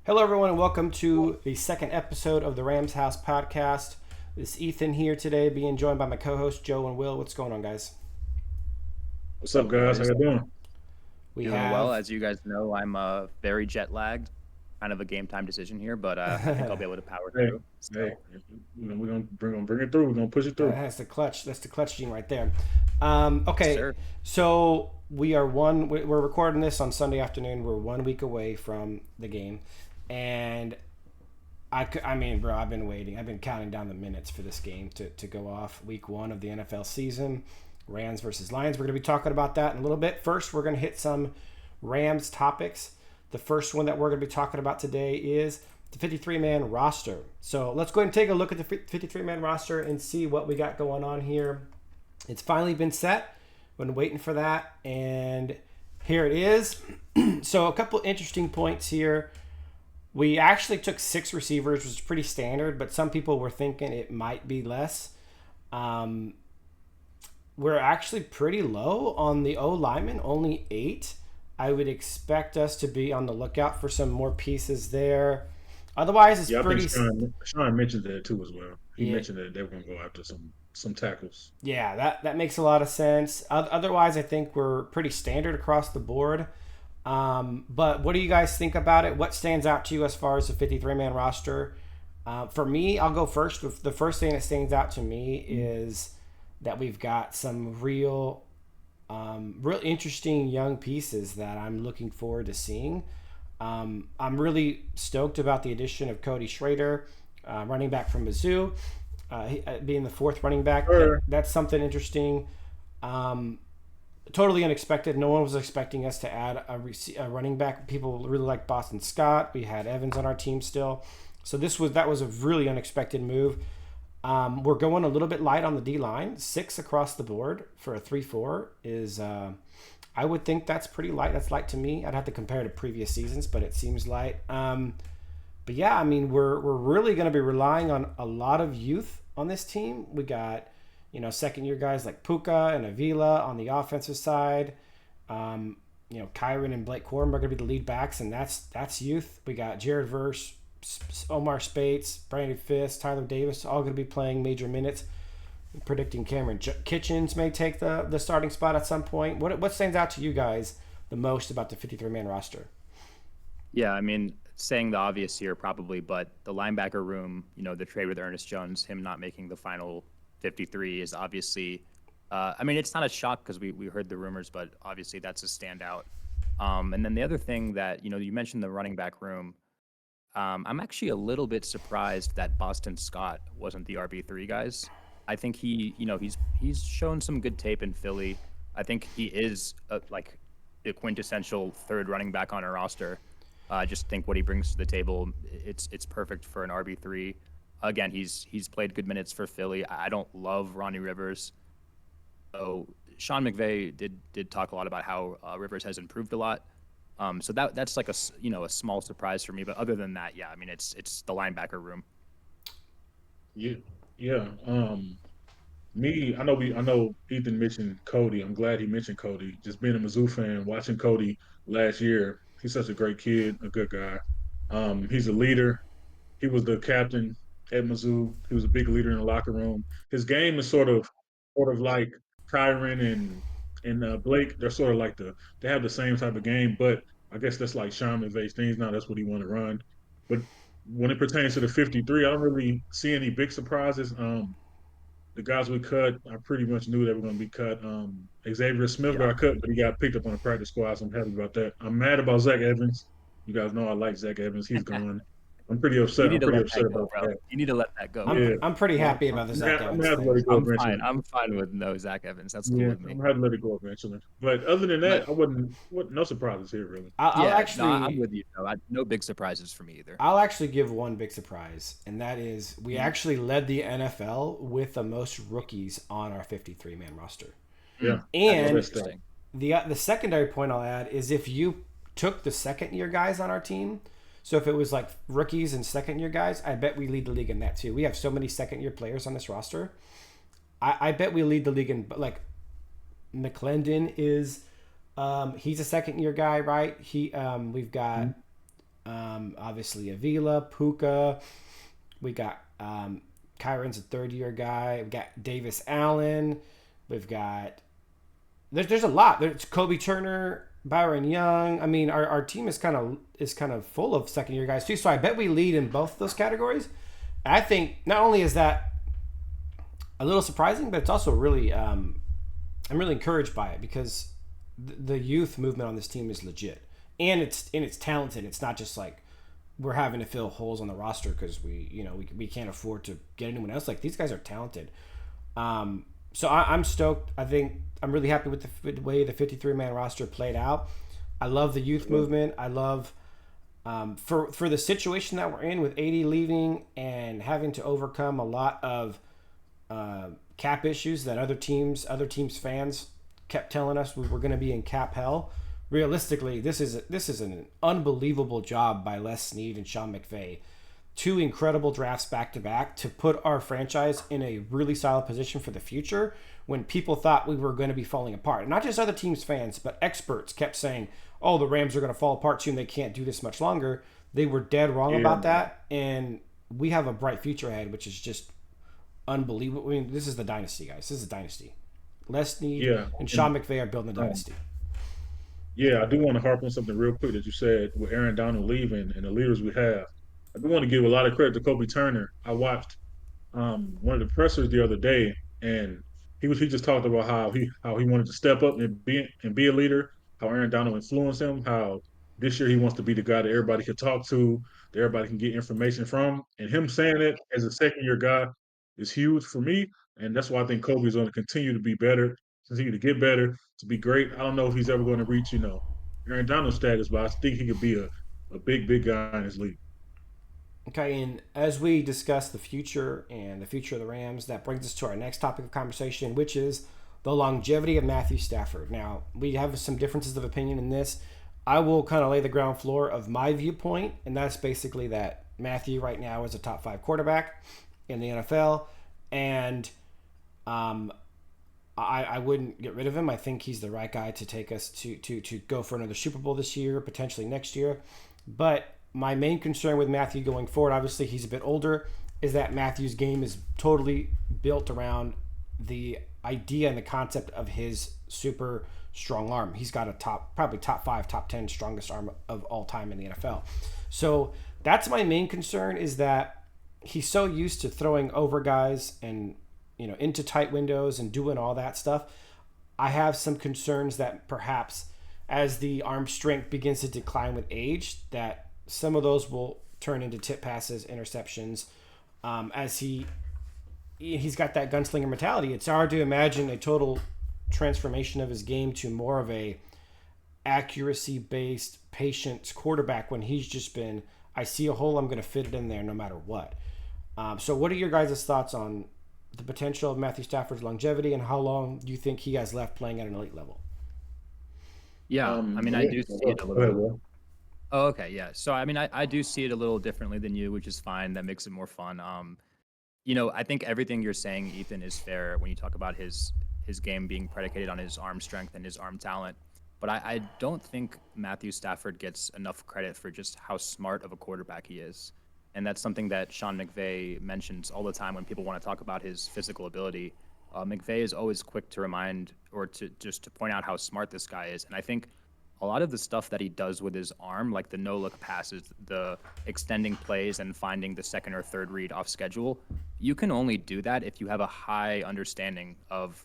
Hello, everyone, and welcome to the second episode of the Rams House podcast. This is Ethan here today, being joined by my co-hosts Joe and Will. What's going on, guys? What's up, guys? How Boys? you doing? We Doing well. have As you guys know, I'm very jet lagged. Kind of a game time decision here, but I think I'll be able to power Hey, through. hey, So, we're gonna bring it through. We're gonna push it through. that's the clutch. That's the clutch gene right there. yes, Okay, sir. so we're recording this on Sunday afternoon. We're 1 week away from the game, and I mean, bro, I've been waiting. I've been counting down the minutes for this game to go off. Week 1 of the NFL season, Rams versus Lions. We're going to be talking about that in a little bit. First, we're going to hit some Rams topics. The first one that we're going to be talking about today is the 53-man roster. So let's go ahead and take a look at the 53-man roster and see what we got going on here. It's finally been set. Been waiting for that, and here it is. So a couple interesting points here. We actually took 6 receivers, which is pretty standard, but some people were thinking it might be less. We're actually pretty low on the O lineman, only 8. I would expect us to be on the lookout for some more pieces there. Otherwise, it's Yeah, I think pretty. Sean mentioned that too as well. He Yeah, mentioned that they were gonna go after some tackles. yeah, that makes a lot of sense. Otherwise, I think we're pretty standard across the board. But what do you guys think about it? What stands out to you as far as the 53-man roster? For me, I'll go first. The first thing that stands out to me is that we've got some real interesting young pieces that I'm looking forward to seeing. I'm really stoked about the addition of Cody Schrader, running back from Mizzou, being the 4th running back. Sure. That's something interesting. Totally unexpected. No one was expecting us to add a running back. People really like Boston Scott. We had Evans on our team still, so that was a really unexpected move. We're going a little bit light on the D line. 6 across the board for a 3-4 is. I would think that's pretty light. That's light to me. I'd have to compare to previous seasons, but it seems light. But yeah, I mean, we're really going to be relying on a lot of youth on this team. We got, second-year guys like Puka and Avila on the offensive side. Kyron and Blake Corum are going to be the lead backs, and that's youth. We got Jared Verse, Omar Spates, Brandon Fisk, Tyler Davis, all going to be playing major minutes. I'm predicting Cameron Kitchens may take the starting spot at some point. What stands out to you guys the most about the 53-man roster? Yeah, I mean, saying the obvious here probably, but the linebacker room, the trade with Ernest Jones, him not making the final 53 is obviously. I mean, it's not a shock because we heard the rumors, but obviously that's a standout. And then the other thing that you mentioned the running back room. I'm actually a little bit surprised that Boston Scott wasn't the RB3 guys. I think he's shown some good tape in Philly. I think he is like the quintessential 3rd running back on a roster. I just think what he brings to the table, it's perfect for an RB3. Again, he's played good minutes for Philly. I don't love Ronnie Rivers. So Sean McVay did talk a lot about how Rivers has improved a lot. So that's like a small surprise for me. But other than that, yeah, I mean it's the linebacker room. Yeah, yeah. I know Ethan mentioned Cody. I'm glad he mentioned Cody. Just being a Mizzou fan, watching Cody last year, he's such a great kid, a good guy. He's a leader. He was the captain at Mizzou. He was a big leader in the locker room. His game is sort of like Kyron and Blake. They're sort of like they have the same type of game, but I guess that's like Sean McVay's things now. That's what he want to run. But when it pertains to the 53, I don't really see any big surprises. The guys we cut, I pretty much knew they were going to be cut. Xavier Smith Yeah. got cut, but he got picked up on the practice squad, so I'm happy about that. I'm mad about Zach Evans. You guys know I like Zach Evans. He's gone. I'm pretty You upset. need I'm to pretty let upset that go, about bro. that. You need to let that go. I'm Yeah, I'm pretty yeah. happy about the Zach I'm Evans gonna have to let thing. it go I'm fine. eventually. I'm fine with no Zach Evans. That's cool Yeah, with I'm me. gonna have to let it go eventually. But other than But that, I wouldn't. No surprises here, really. I'll yeah, no, I'm actually with you. No big surprises for me either. I'll actually give one big surprise, and that is we Mm, actually led the NFL with the most rookies on our 53-man roster. Yeah, that I is know And that's that. interesting. the secondary point I'll add is if you took the second-year guys on our team, so if it was like rookies and second-year guys, I bet we lead the league in that too. We have so many second-year players on this roster. I bet we lead the league in, like, McClendon is he's a second-year guy, right? We've got Mhm. Obviously Avila, Puka. We got Kyron's a third-year guy. We've got Davis Allen. We've got there's a lot. There's Kobe Turner, Byron Young. I mean, our team is kind of full of second-year guys too. So I bet we lead in both those categories. I think not only is that a little surprising, but it's also really I'm really encouraged by it because the youth movement on this team is legit and it's talented. It's not just like we're having to fill holes on the roster because we can't afford to get anyone else. Like these guys are talented. So I'm stoked. I think I'm really happy with the way the 53-man roster played out. I love the youth movement. I love for the situation that we're in with 80 leaving and having to overcome a lot of cap issues that other teams fans kept telling us we were going to be in cap hell. Realistically, this is an unbelievable job by Les Snead and Sean McVay. Two incredible drafts back to back to put our franchise in a really solid position for the future when people thought we were going to be falling apart. And not just other teams' fans, but experts kept saying, oh, the Rams are going to fall apart soon. They can't do this much longer. They were dead wrong about that. And we have a bright future ahead, which is just unbelievable. I mean, this is the dynasty, guys. This is a dynasty. Les Snead and Sean McVay are building the dynasty. Yeah, I do want to harp on something real quick that you said with Aaron Donald leaving and the leaders we have. I do want to give a lot of credit to Kobe Turner. I watched one of the pressers the other day, and he just talked about how he wanted to step up and be a leader. How Aaron Donald influenced him. How this year he wants to be the guy that everybody can talk to, that everybody can get information from. And him saying it as a second year guy is huge for me, and that's why I think Kobe is going to continue to be better, continue to get better, to be great. I don't know if he's ever going to reach Aaron Donald status, but I think he could be a big guy in his league. Okay, and as we discuss the future and the future of the Rams, that brings us to our next topic of conversation, which is the longevity of Matthew Stafford. Now, we have some differences of opinion in this. I will kind of lay the ground floor of my viewpoint, and that's basically that Matthew right now is a top 5 quarterback in the NFL, and I wouldn't get rid of him. I think he's the right guy to take us to go for another Super Bowl this year, potentially next year. But my main concern with Matthew going forward, obviously he's a bit older, is that Matthew's game is totally built around the idea and the concept of his super strong arm. He's got a probably top 5, top 10 strongest arm of all time in the NFL. So that's my main concern, is that he's so used to throwing over guys and into tight windows and doing all that stuff. I have some concerns that perhaps as the arm strength begins to decline with age, that some of those will turn into tip passes, interceptions, as he's got that gunslinger mentality. It's hard to imagine a total transformation of his game to more of a accuracy-based, patient quarterback when he's just been, I see a hole, I'm going to fit it in there no matter what. So what are your guys' thoughts on the potential of Matthew Stafford's longevity and how long do you think he has left playing at an elite level? Yeah, I mean, I do see it a little. Oh, okay, yeah. So, I mean, I do see it a little differently than you, which is fine. That makes it more fun. I think everything you're saying, Ethan, is fair when you talk about his game being predicated on his arm strength and his arm talent. But I don't think Matthew Stafford gets enough credit for just how smart of a quarterback he is. And that's something that Sean McVay mentions all the time when people want to talk about his physical ability. McVay is always quick to remind or to point out how smart this guy is. And I think a lot of the stuff that he does with his arm, like the no-look passes, the extending plays and finding the second or third read off schedule, you can only do that if you have a high understanding of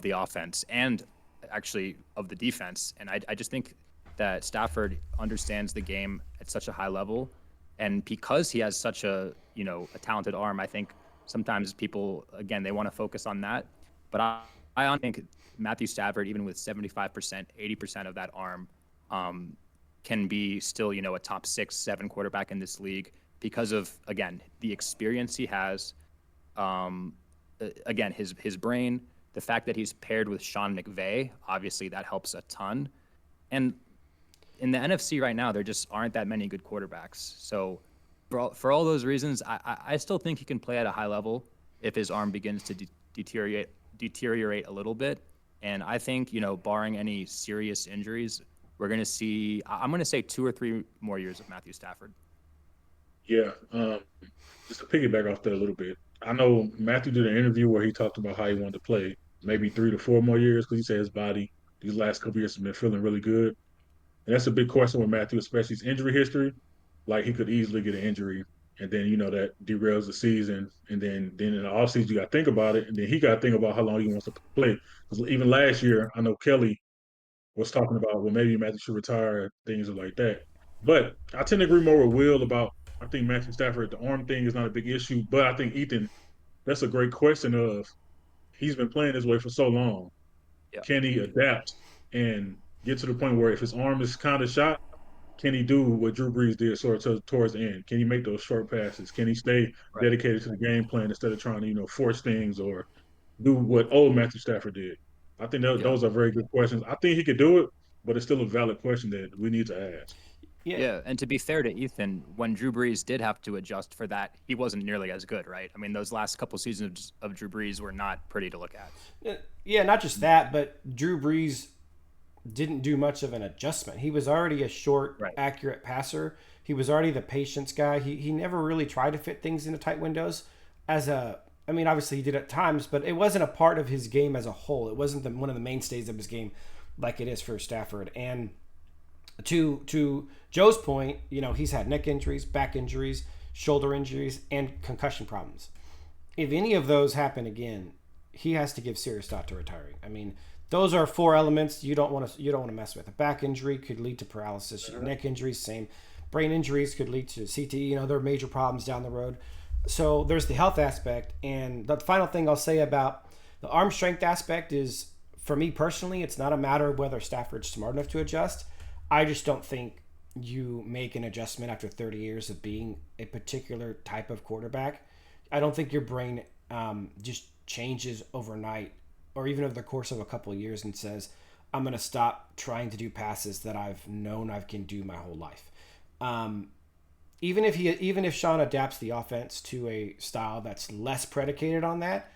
the offense and actually of the defense. And I just think that Stafford understands the game at such a high level. And because he has such a talented arm, I think sometimes people, again, they want to focus on that. But I think Matthew Stafford, even with 75%, 80% of that arm, can be still, a top 6, 7 quarterback in this league because of, again, the experience he has, again, his brain, the fact that he's paired with Sean McVay, obviously that helps a ton. And in the NFC right now, there just aren't that many good quarterbacks. So for all those reasons, I still think he can play at a high level if his arm begins to deteriorate a little bit. And I think, barring any serious injuries, we're going to see, I'm going to say 2 or 3 more years of Matthew Stafford. Yeah. Just to piggyback off that a little bit, I know Matthew did an interview where he talked about how he wanted to play maybe 3 to 4 more years because he said his body these last couple years has been feeling really good. And that's a big question with Matthew, especially his injury history. Like he could easily get an injury, and then that derails the season. And then in the offseason, you got to think about it, and then he got to think about how long he wants to play. Because even last year, I know Kelly was talking about, well, maybe Matthew should retire, things like that. But I tend to agree more with Will about. I think Matthew Stafford, the arm thing is not a big issue, but I think Ethan, that's a great question. Of he's been playing this way for so long, Yeah. can he adapt and get to the point where if his arm is kind of shot, can he do what Drew Brees did sort of towards the end? Can he make those short passes? Can he stay Right. dedicated to the game plan instead of trying to, force things or do what old Matthew Stafford did? I think Yeah. those are very good questions. I think he could do it, but it's still a valid question that we need to ask. Yeah. Yeah, and to be fair to Ethan, when Drew Brees did have to adjust for that, he wasn't nearly as good, right? I mean, those last couple seasons of Drew Brees were not pretty to look at. Yeah, not just that, but Drew Brees didn't do much of an adjustment. He was already a short, Right. accurate passer. He was already the patience guy. He never really tried to fit things into tight windows. I mean, obviously he did at times, but it wasn't a part of his game as a whole. It wasn't one of the mainstays of his game like it is for Stafford. And to Joe's point, he's had neck injuries, back injuries, shoulder injuries, and concussion problems. If any of those happen again, he has to give serious thought to retiring. I mean, those are 4 elements you don't want to mess with. A back injury could lead to paralysis. Neck injuries, same. Brain injuries could lead to CTE. There are major problems down the road. So there's the health aspect, and the final thing I'll say about the arm strength aspect is, for me personally, it's not a matter of whether Stafford's smart enough to adjust. I just don't think you make an adjustment after 30 years of being a particular type of quarterback. I don't think your brain just changes overnight or even over the course of a couple of years and says, I'm going to stop trying to do passes that I've known I can do my whole life. Even if Sean adapts the offense to a style that's less predicated on that,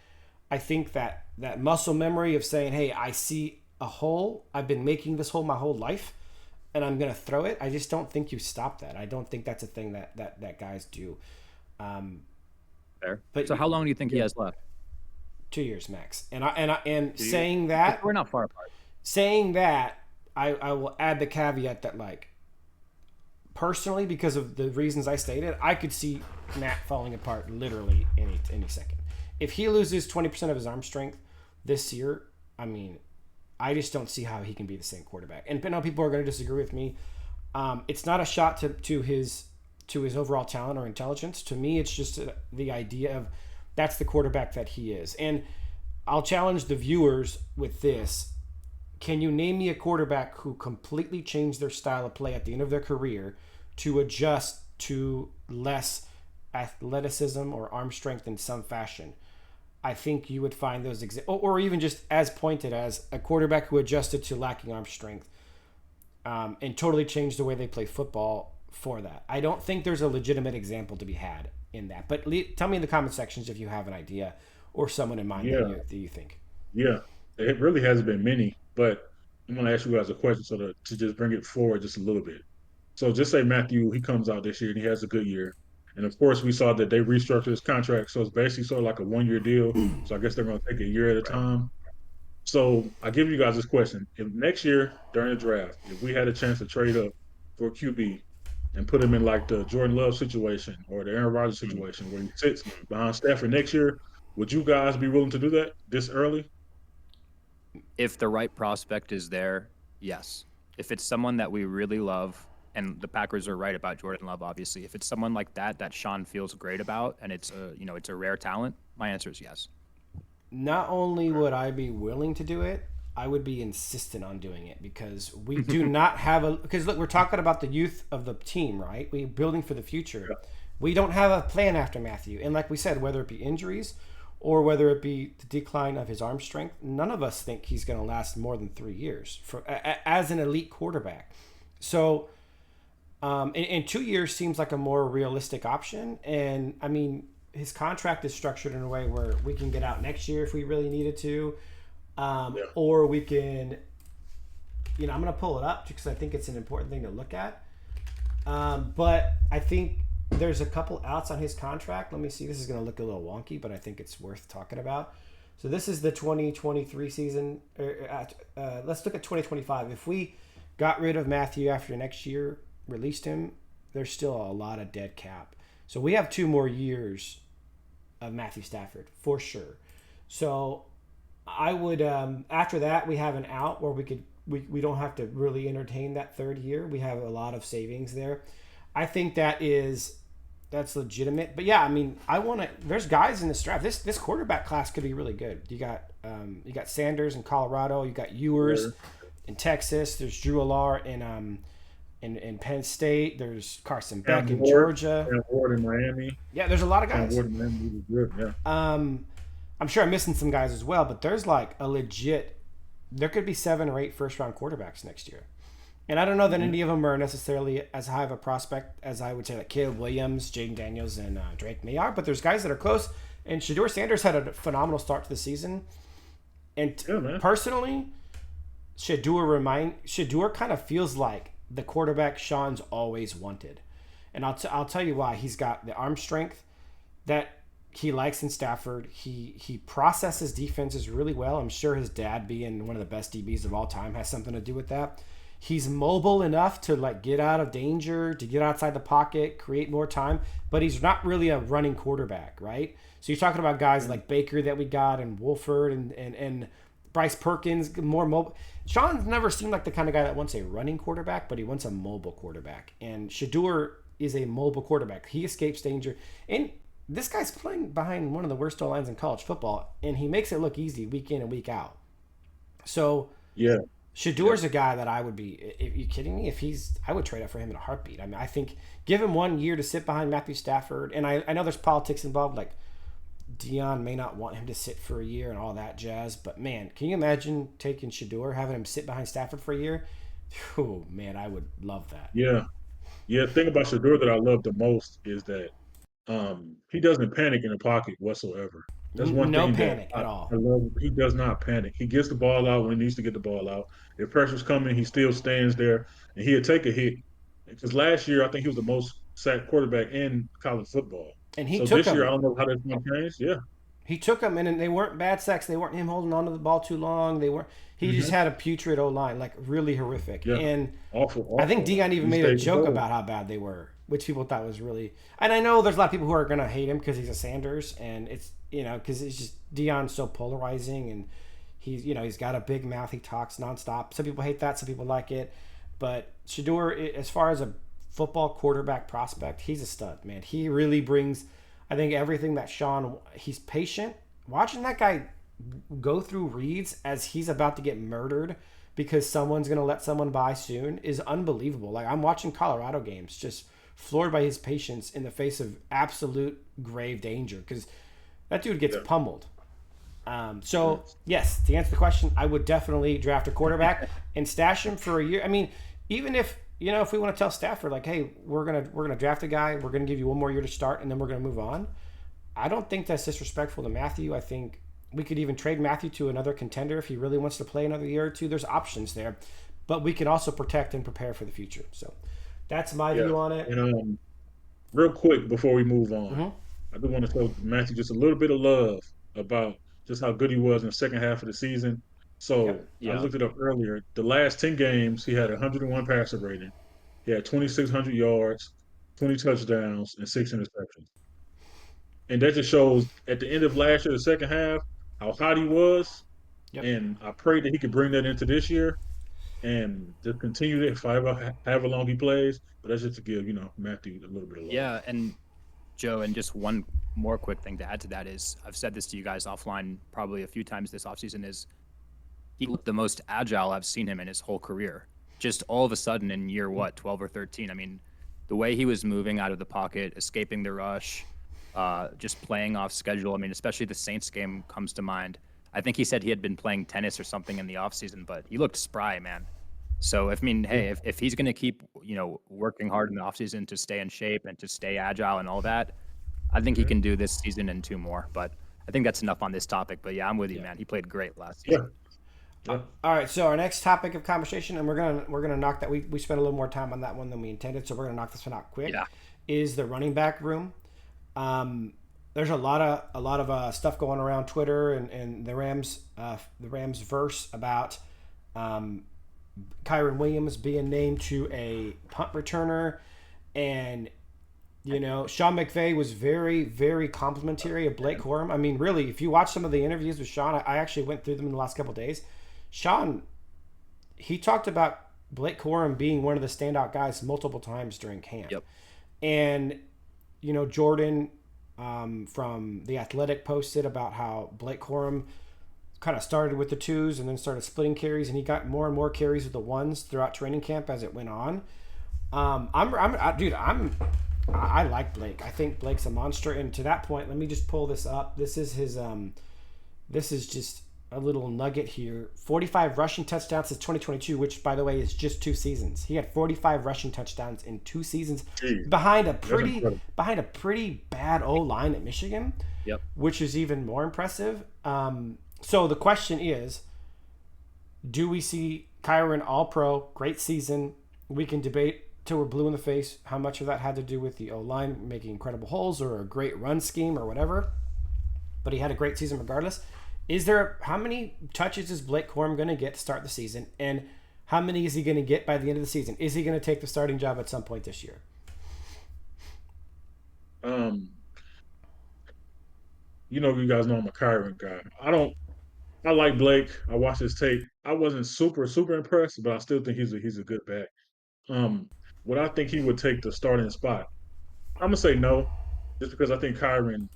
I think that muscle memory of saying, hey, I see a hole, I've been making this hole my whole life, and I'm going to throw it. I just don't think you stop that. I don't think that's a thing that guys do. Fair. But So how long do you think he has left? 2 years max. And saying that, We're not far apart. saying that, I will add the caveat that, like, personally, because of the reasons I stated, I could see Matt falling apart literally any second. If he loses 20% of his arm strength this year, I mean, I just don't see how he can be the same quarterback. And I know people are going to disagree with me. It's not a shot to his overall talent or intelligence. To me, it's just the idea of that's the quarterback that he is. And I'll challenge the viewers with this. Can you name me a quarterback who completely changed their style of play at the end of their career to adjust to less athleticism or arm strength in some fashion? I think you would find those or even just as pointed as a quarterback who adjusted to lacking arm strength and totally changed the way they play football for that. I don't think there's a legitimate example to be had in that. But tell me in the comment sections if you have an idea or someone in mind Yeah, that you think. yeah. It really hasn't been many, but I'm going to ask you guys a question so to just bring it forward just a little bit. So just say Matthew, he comes out this year and he has a good year. And of course, we saw that they restructured his contract. So it's basically sort of like a 1 year deal. So I guess they're going to take a year at a Right. time. So I give you guys this question. If next year during the draft, if we had a chance to trade up for a QB and put him in like the Jordan Love situation or the Aaron Rodgers Mm, situation where he sits mm. behind Stafford next year, would you guys be willing to do that this early? If the right prospect is there, yes. If it's someone that we really love, and the Packers are right about Jordan Love, obviously. If it's someone like that Sean feels great about, and it's a rare talent, my answer is yes. Not only would I be willing to do it, I would be insistent on doing it because we do not have because look, we're talking about the youth of the team, right? We're building for the future. We don't have a plan after Matthew. And like we said, whether it be injuries or whether it be the decline of his arm strength, none of us think he's going to last more than 3 years as an elite quarterback. So, in 2 years seems like a more realistic option. And I mean, his contract is structured in a way where we can get out next year if we really needed to, Yeah. or we can I'm going to pull it up because I think it's an important thing to look at. But I think there's a couple outs on his contract. Let me see. This is going to look a little wonky, but I think it's worth talking about. So this is the 2023 season. Let's look at 2025. If we got rid of Matthew after next year, released him, there's still a lot of dead cap. So we have 2 more years of Matthew Stafford for sure. So I would after that we have an out where we don't have to really entertain that 3rd year. We have a lot of savings there. I think that's legitimate. But yeah, I mean, there's guys in this draft. This quarterback class could be really good. You got Sanders in Colorado, you got Ewers in Texas, there's Drew Allar in Penn State, there's Carson Beck in Georgia. And Ward in Miami. Yeah, there's a lot of guys. Ward in Miami is good, yeah. I'm sure I'm missing some guys as well, but there's like there could be 7 or 8 first-round quarterbacks next year. And I don't know that any of them are necessarily as high of a prospect as I would say like Caleb Williams, Jaden Daniels, and Drake May are, but there's guys that are close. And Shedeur Sanders had a phenomenal start to the season. And personally, Shedeur kind of feels like the quarterback Sean's always wanted. And I'll tell you why. He's got the arm strength that he likes in Stafford. He processes defenses really well. I'm sure his dad being one of the best DBs of all time has something to do with that. He's mobile enough to like get out of danger, to get outside the pocket, create more time, but he's not really a running quarterback, right? So you're talking about guys like Baker that we got and Wolford and Bryce Perkins, more mobile. Sean's never seemed like the kind of guy that wants a running quarterback, but he wants a mobile quarterback. And Shedeur is a mobile quarterback. He escapes danger. And this guy's playing behind one of the worst O-lines in college football, and he makes it look easy week in and week out. So yeah. Shadeur's a guy that I would be. If you kidding me? I would trade up for him in a heartbeat. I mean, I think give him 1 year to sit behind Matthew Stafford, and I know there's politics involved. Like Dion may not want him to sit for a year and all that jazz, but man, can you imagine taking Shedeur, having him sit behind Stafford for a year? Oh man, I would love that. Yeah. The thing about Shedeur that I love the most is that he doesn't panic in the pocket whatsoever. That's one No thing panic that at all. I love. He does not panic. He gets the ball out when he needs to get the ball out. If pressure's coming, he still stands there and he'll take a hit. Because last year, I think he was the most sacked quarterback in college football. And he So took this year, I him. don't know how that's going to change. Yeah. He took them, and they weren't bad sacks. They weren't him holding onto the ball too long. They weren't. He just had a putrid O-line, like really horrific. Yeah. And Awful. I think Dion even He made a stayed joke cold. about how bad they were, which people thought was really. And I know there's a lot of people who are gonna hate him because he's a Sanders, and it's because it's just Dion's so polarizing, and he's got a big mouth. He talks nonstop. Some people hate that. Some people like it. But Shedeur, as far as a football quarterback prospect, he's a stud, man. He really brings, I think, everything that Sean. He's patient. Watching that guy go through reads as he's about to get murdered because someone's going to let someone by soon is unbelievable. Like I'm watching Colorado games just floored by his patience in the face of absolute grave danger because that dude gets pummeled. So yes, to answer the question, I would definitely draft a quarterback and stash him for a year. I mean, even if if we want to tell Stafford like, hey, we're gonna draft a guy, we're gonna give you 1 more year to start, and then we're gonna move on. I don't think that's disrespectful to Matthew. I think we could even trade Matthew to another contender if he really wants to play another year or two. There's options there, but we can also protect and prepare for the future. So that's my view on it. And real quick before we move on, I do want to show Matthew just a little bit of love about just how good he was in the second half of the season. So I looked it up earlier. The last 10 games, he had 101 passer rating. He had 2,600 yards, 20 touchdowns, and 6 interceptions. And that just shows at the end of last year, the second half, how hot he was. Yep. And I pray that he could bring that into this year and just continue it for however long he plays. But that's just to give, Matthew a little bit of love. Yeah, and Joe, and just one more quick thing to add to that is I've said this to you guys offline probably a few times this offseason is he looked the most agile I've seen him in his whole career. Just all of a sudden in year 12 or 13. I mean, the way he was moving out of the pocket, escaping the rush, just playing off schedule. I mean, especially the Saints game comes to mind. I think he said he had been playing tennis or something in the offseason, but he looked spry, man. So if he's going to keep, working hard in the offseason to stay in shape and to stay agile and all that, I think he can do this season and 2 more. But I think that's enough on this topic. But yeah, I'm with you, man. He played great last season. Yeah. All right, so our next topic of conversation, and we're gonna knock that. We spent a little more time on that one than we intended, so we're gonna knock this one out quick. Yeah. Is the running back room? There's a lot of stuff going around Twitter and the Rams verse about Kyron Williams being named to a punt returner, and Sean McVay was very, very complimentary of Blake Corum. I mean, really, if you watch some of the interviews with Sean, I actually went through them in the last couple of days. Sean, he talked about Blake Corum being one of the standout guys multiple times during camp. Yep. And, Jordan from The Athletic posted about how Blake Corum kind of started with the twos and then started splitting carries, and he got more and more carries with the ones throughout training camp as it went on. I like Blake. I think Blake's a monster. And to that point, let me just pull this up. This is his. This is just a little nugget here. 45 rushing touchdowns since 2022, which, by the way, is just 2 seasons. He had 45 rushing touchdowns in 2 seasons behind a pretty bad O line at Michigan. Yep. Which is even more impressive. So the question is, do we see Kyron All-Pro, great season? We can debate till we're blue in the face how much of that had to do with the O-line making incredible holes or a great run scheme or whatever. But he had a great season regardless. How many touches is Blake Corum going to get to start the season? And how many is he going to get by the end of the season? Is he going to take the starting job at some point this year? You guys know I'm a Kyron guy. I like Blake. I watched his tape. I wasn't super, super impressed, but I still think he's a good back. Would I think he would take the starting spot? I'm gonna say no, just because I think Kyron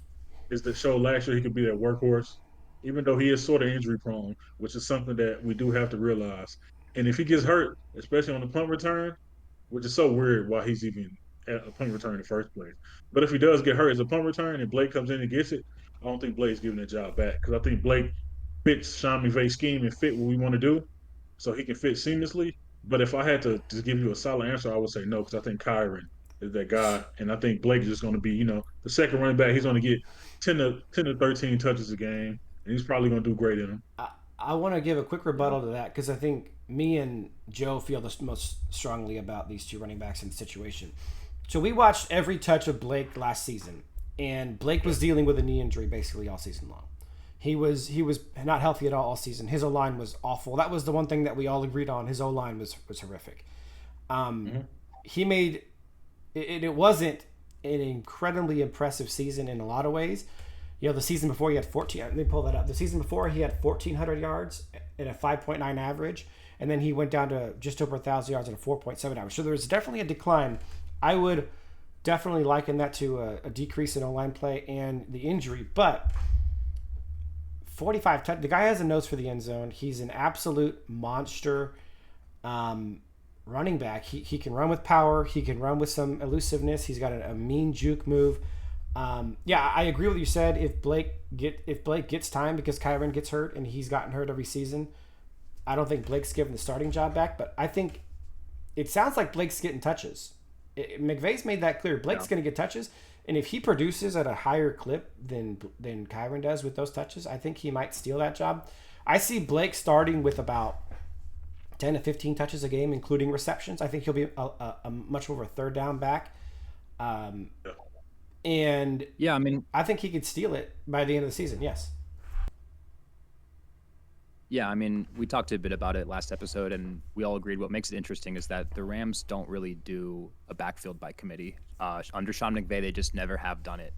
is the show last year he could be that workhorse, even though he is sort of injury prone, which is something that we do have to realize. And if he gets hurt, especially on the punt return, which is so weird why he's even at a punt return in the first place. But if he does get hurt as a punt return and Blake comes in and gets it, I don't think Blake's giving the job back because I think Blake fits Sean McVay's scheme and fit what we want to do, so he can fit seamlessly. But if I had to just give you a solid answer, I would say no because I think Kyron is that guy, and I think Blake is just going to be, the second running back. He's going to get 10 to 13 touches a game, and he's probably going to do great in them. I want to give a quick rebuttal to that because I think me and Joe feel the most strongly about these 2 running backs in the situation. So we watched every touch of Blake last season, and Blake was dealing with a knee injury basically all season long. He was not healthy at all season. His O-line was awful. That was the one thing that we all agreed on. His O-line was horrific. He made it. It wasn't an incredibly impressive season in a lot of ways. The season before he had 14. Let me pull that up. The season before he had 1,400 yards and a 5.9 average, and then he went down to just over 1,000 yards and a 4.7 average. So there was definitely a decline. I would definitely liken that to a decrease in O-line play and the injury, but 45 the guy has a nose for the end zone. He's an absolute monster running back. He can run with power. He can run with some elusiveness. He's got a mean juke move. I agree with what you said. If Blake gets time because Kyron gets hurt and he's gotten hurt every season, I don't think Blake's given the starting job back. But I think it sounds like Blake's getting touches. McVay's made that clear. Blake's going to get touches. And if he produces at a higher clip than Kyron does with those touches, I think he might steal that job. I see Blake starting with about 10 to 15 touches a game, including receptions. I think he'll be a much more of a third down back. And yeah, I mean, I think he could steal it by the end of the season. Yes. Yeah, I mean, we talked a bit about it last episode, and we all agreed what makes it interesting is that the Rams don't really do a backfield by committee. Under Sean McVay, they just never have done it.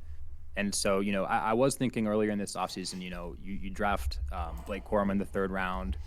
And so, I was thinking earlier in this offseason, you draft Blake Corum in the 3rd round.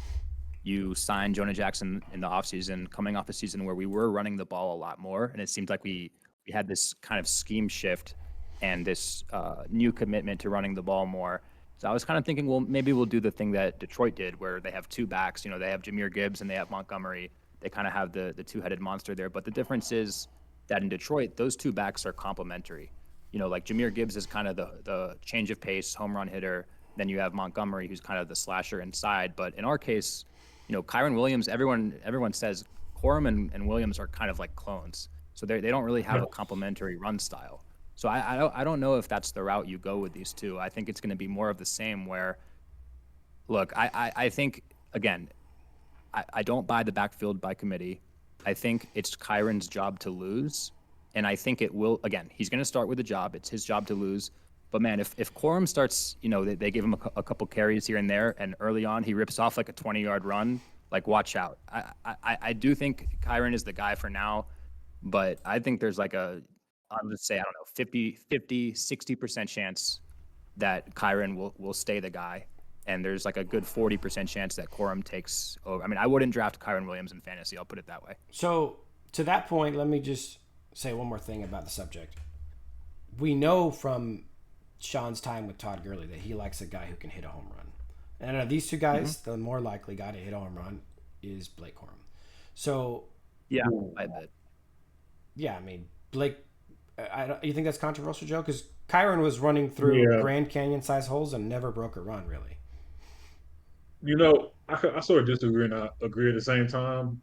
You sign Jonah Jackson in the offseason, coming off a season where we were running the ball a lot more. And it seemed like we had this kind of scheme shift and this new commitment to running the ball more. So I was kind of thinking, well, maybe we'll do the thing that Detroit did where they have 2 backs. They have Jahmyr Gibbs and they have Montgomery. They kind of have the 2-headed monster there. But the difference is that in Detroit, those 2 backs are complementary. Like Jahmyr Gibbs is kind of the change of pace, home run hitter. Then you have Montgomery, who's kind of the slasher inside. But in our case, Kyron Williams, everyone says Corum and Williams are kind of like clones. So they don't really have a complementary run style. So I don't know if that's the route you go with these 2. I think it's going to be more of the same where, look, I think again, I don't buy the backfield by committee. I think it's Kyron's job to lose. And I think it will, again, he's going to start with a job. It's his job to lose. But man, if Corum starts, they give him a couple carries here and there, and early on he rips off like a 20-yard run, like watch out. I do think Kyron is the guy for now, but I think there's like I'll just say, I don't know, 60% chance that Kyron will stay the guy. And there's like a good 40% chance that Corum takes over. I mean, I wouldn't draft Kyron Williams in fantasy. I'll put it that way. So to that point, let me just say one more thing about the subject. We know from Sean's time with Todd Gurley that he likes a guy who can hit a home run. And out of these two guys, the more likely guy to hit a home run is Blake Corum. So yeah, I bet. Yeah, I mean, Blake, you think that's controversial, Joe? Because Kyron was running through Grand Canyon-sized holes and never broke a run, really. I sort of disagree and I agree at the same time.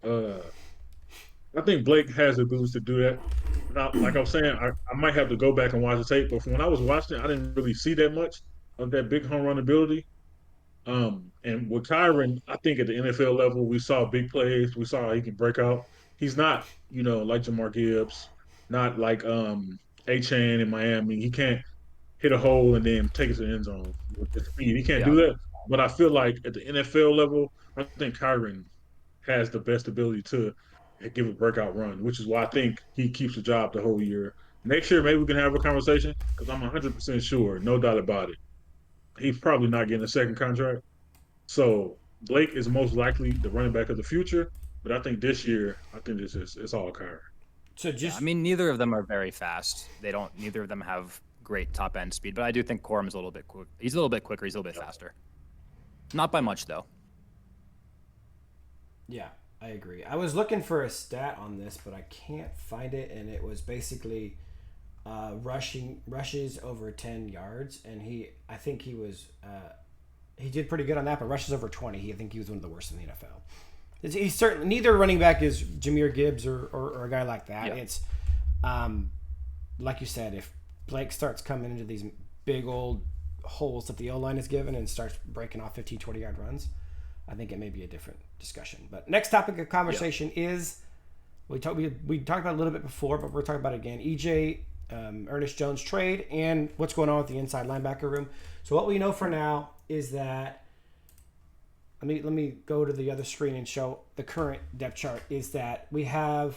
I think Blake has the ability to do that. Now, like I was saying, I might have to go back and watch the tape, but from when I was watching it, I didn't really see that much of that big home run ability. And with Kyron, I think at the NFL level, we saw big plays. We saw how he can break out. He's not, like Jamar Gibbs, not like A-Chain in Miami. He can't hit a hole and then take it to the end zone with the speed. He can't do that. But I feel like at the NFL level, I think Kyron has the best ability to give a breakout run, which is why I think he keeps the job the whole year. Next year, maybe we can have a conversation because I'm 100% sure, no doubt about it. He's probably not getting a second contract. So Blake is most likely the running back of the future. But I think this year, I think it's all Kyron. So I mean, neither of them are very fast. Neither of them have great top end speed, but I do think Corum's a little bit quick. He's a little bit quicker. He's a little bit faster. Not by much, though. Yeah, I agree. I was looking for a stat on this, but I can't find it, and it was basically rushes over 10 yards, and I think he did pretty good on that, but rushes over 20, I think he was one of the worst in the NFL. He's certainly neither running back is Jahmyr Gibbs or a guy like that. Yeah. It's like you said, if Blake starts coming into these big old holes that the O-line is given and starts breaking off 15, 20-yard runs, I think it may be a different discussion. But next topic of conversation is, we talked about it a little bit before, but we're talking about it again, EJ Ernest Jones trade and what's going on with the inside linebacker room. So what we know for now is that, let me go to the other screen and show the current depth chart, is that we have,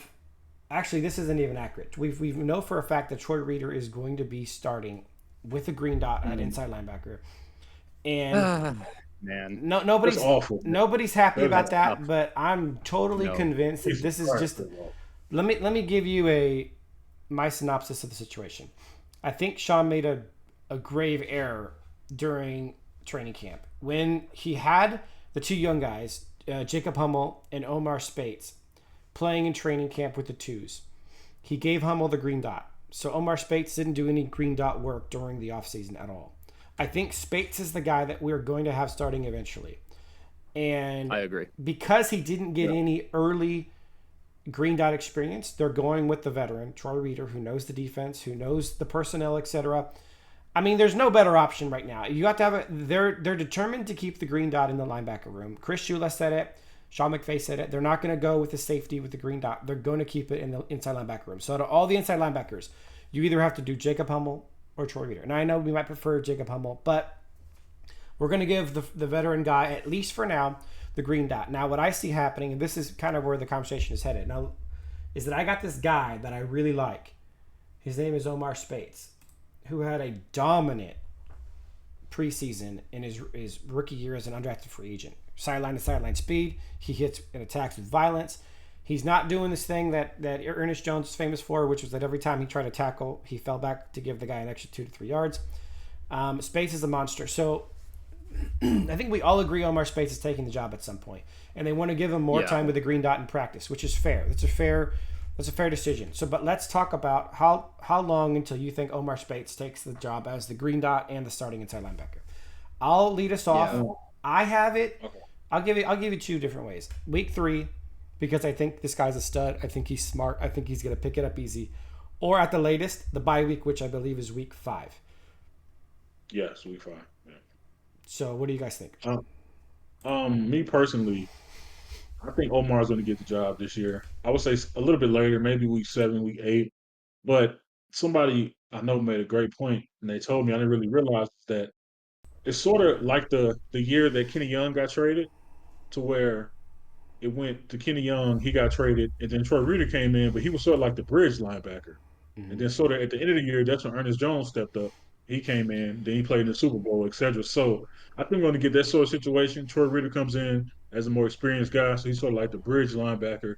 actually this isn't even accurate. We know for a fact that Troy Reeder is going to be starting with a green dot at inside linebacker. And man, nobody's happy about that, but I'm totally convinced that this is just, let me give you my synopsis of the situation. I think Sean made a grave error during training camp when he had the two young guys, Jacob Hummel and Omar Spates, playing in training camp with the twos. He gave Hummel the green dot. So Omar Spates didn't do any green dot work during the offseason at all. I think Spates is the guy that we're going to have starting eventually. And I agree. Because he didn't get any early green dot experience, they're going with the veteran, Troy Reeder, who knows the defense, who knows the personnel, etc. I mean, there's no better option right now. You have to have they're determined to keep the green dot in the linebacker room. Chris Shula said it. Sean McVay said it. They're not going to go with the safety with the green dot. They're going to keep it in the inside linebacker room. So to all the inside linebackers, you either have to do Jacob Hummel or Troy Reeder. And I know we might prefer Jacob Hummel, but we're going to give the veteran guy, at least for now, the green dot. Now, what I see happening, and this is kind of where the conversation is headed now, is that I got this guy that I really like. His name is Omar Spates, who had a dominant preseason in his rookie year as an undrafted free agent. Sideline to sideline speed. He hits and attacks with violence. He's not doing this thing that Ernest Jones is famous for, which was that every time he tried to tackle, he fell back to give the guy an extra 2 to 3 yards. Spates is a monster. So I think we all agree Omar Spates is taking the job at some point, and they want to give him more time with the green dot in practice, which is fair. That's a fair decision. So, but let's talk about how long until you think Omar Spates takes the job as the green dot and the starting inside linebacker. I'll lead us off. Yeah. I have it. Okay. I'll give you two different ways. Week 3, because I think this guy's a stud. I think he's smart. I think he's going to pick it up easy. Or at the latest, the bye week, which I believe is week 5. Yes, week 5. Yeah. So what do you guys think? Me personally, I think Omar's going to get the job this year. I would say a little bit later, maybe week 7, week 8. But somebody I know made a great point, and they told me I didn't really realize that it's sort of like the year that Kenny Young got traded, to where it went to Kenny Young, he got traded, and then Troy Reader came in, but he was sort of like the bridge linebacker. And Mm-hmm. then sort of at the end of the year, that's when Ernest Jones stepped up. He came in, then he played in the Super Bowl, etc. So I think we're going to get that sort of situation. Troy Reader comes in as a more experienced guy, so he's sort of like the bridge linebacker.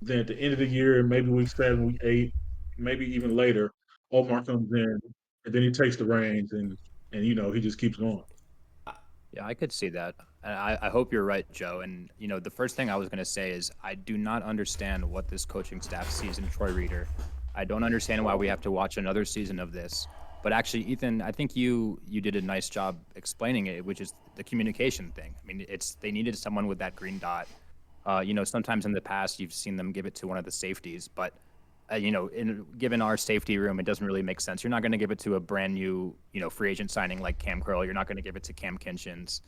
Then at the end of the year, maybe week 7, week 8, maybe even later, Omar comes in, and then he takes the reins, and he just keeps going. Yeah, I could see that. And I hope you're right, Joe. And, the first thing I was going to say is I do not understand what this coaching staff sees in Troy Reader. I don't understand why we have to watch another season of this. But actually, Ethan, I think you did a nice job explaining it, which is the communication thing. I mean, they needed someone with that green dot. Sometimes in the past you've seen them give it to one of the safeties, but given our safety room, it doesn't really make sense. You're not going to give it to a brand new, free agent signing like Cam Curl. You're not going to give it to Cam Kinchins.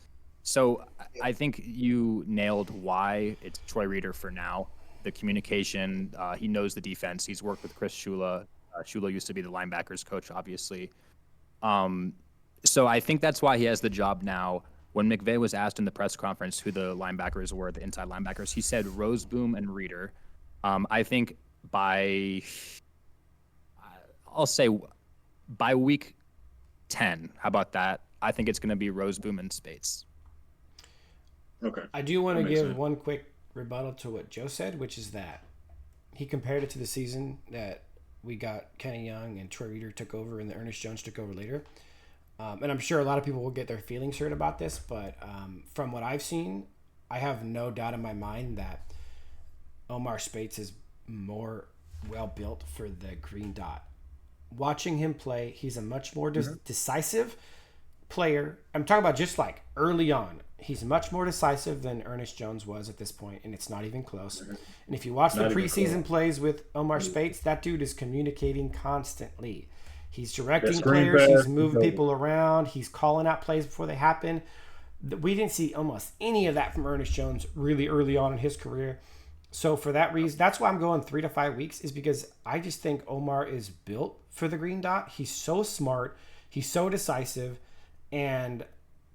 So I think you nailed why it's Troy Reader for now. The communication, he knows the defense. He's worked with Chris Shula. Shula used to be the linebackers coach, obviously. Um, so I think that's why he has the job now. When McVay was asked in the press conference who the linebackers were, the inside linebackers, he said Roseboom and Reader. I think by I'll say by week 10. How about that? I think it's going to be Roseboom and Spates. Okay, I do want that to makes give sense. one quick rebuttal to what Joe said, which is that he compared it to the season that we got Kenny Young and Troy Reader took over and the Ernest Jones took over later. And I'm sure a lot of people will get their feelings hurt about this, but from what I've seen, I have no doubt in my mind that Omar Spates is more well built for the green dot. Watching him play, he's a much more Hmm. decisive player. I'm talking about just like early on. He's much more decisive than Ernest Jones was at this point, and it's not even close. And if you watch the Not even preseason close. plays with Omar Spates, that dude is communicating constantly. He's That directing screen players, he's pass, he moving goes. people around, he's calling out plays before they happen. We didn't see almost any of that from Ernest Jones really early on in his career. So for that reason, that's why I'm going 3 to 5 weeks, is because I just think Omar is built for the green dot. He's so smart, he's so decisive, and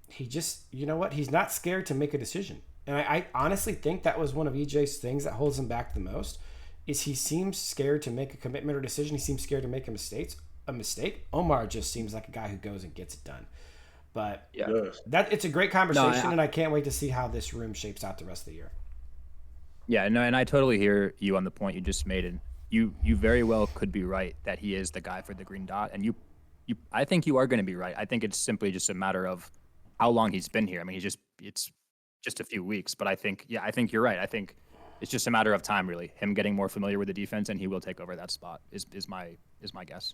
he just, you know what? He's not scared to make a decision. And I honestly think that was one of EJ's things that holds him back the most, is he seems scared to make a commitment or decision. He seems scared to make a mistake. Omar just seems like a guy who goes and gets it done. But He Yeah. does. that it's a great No, conversation, and I can't wait to see how this room shapes out the rest of the year. yeah, no, and I totally hear you on the point you just made, and you very well could be right that he is the guy for the green dot, and I think you are going to be right. I think it's simply just a matter of how long he's been here. I mean, it's just a few weeks, but I think you're right. I think it's just a matter of time, really. Him getting more familiar with the defense, and he will take over that spot. Is my guess.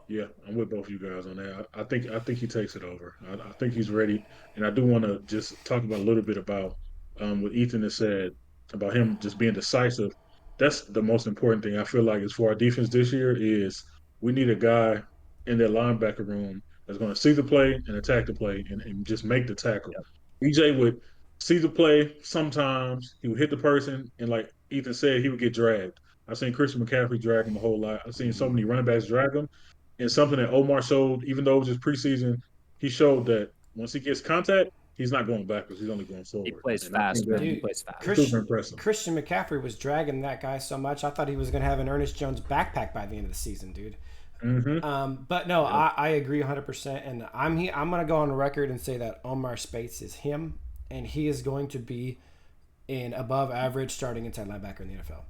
Yeah, I'm with both of you guys on that. I think he takes it over. I think he's ready, and I do want to just talk about a little bit about what Ethan has said about him just being decisive. That's the most important thing I feel like is for our defense this year is we need a guy in that linebacker room that's going to see the play and attack the play and just make the tackle. Yep. EJ would see the play sometimes, he would hit the person, and like Ethan said, he would get dragged. I've seen Christian McCaffrey drag him a whole lot. I've seen so many running backs drag him, and something that Omar showed, even though it was just preseason, he showed that once he gets contact, he's not going backwards. He's only going He forward. plays And I think fast, man. that's He Dude, plays fast. Chris, super impressive. Christian McCaffrey was dragging that guy so much, I thought he was going to have an Ernest Jones backpack by the end of the season, dude. Hmm. But no, Yeah. I agree 100%. And I'm going to go on record and say that Omar Spates is him, and he is going to be an above average starting inside linebacker in the NFL.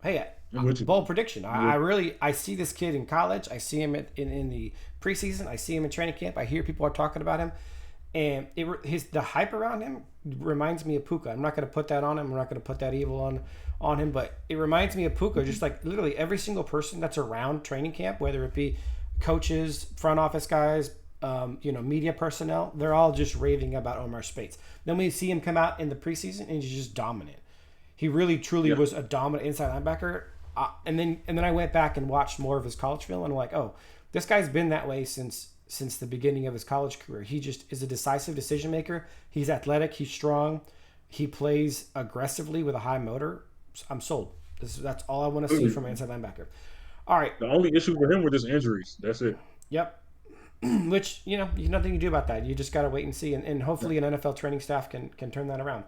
Hey, I'm with you. bold prediction. I'm with I see this kid in college. I see him in the preseason. I see him in training camp. I hear people are talking about him, and the hype around him reminds me of Puka. I'm not going to put that on him. I'm not going to put that evil on him, but it reminds me of Puka. Just like literally every single person that's around training camp, whether it be coaches, front office guys, media personnel, they're all just raving about Omar Spates. Then we see him come out in the preseason and he's just dominant. He really truly Yeah. was a dominant inside linebacker. And then I went back and watched more of his college film, and I'm like, oh, this guy's been that way since since the beginning of his college career. He just is a decisive decision maker. He's athletic. He's strong. He plays aggressively with a high motor. I'm sold. That's all I want to see from an inside linebacker. All right. The only issue for him were just injuries. That's it. Yep. Which, there's nothing you do about that. You just got to wait and see. And hopefully an NFL training staff can turn that around.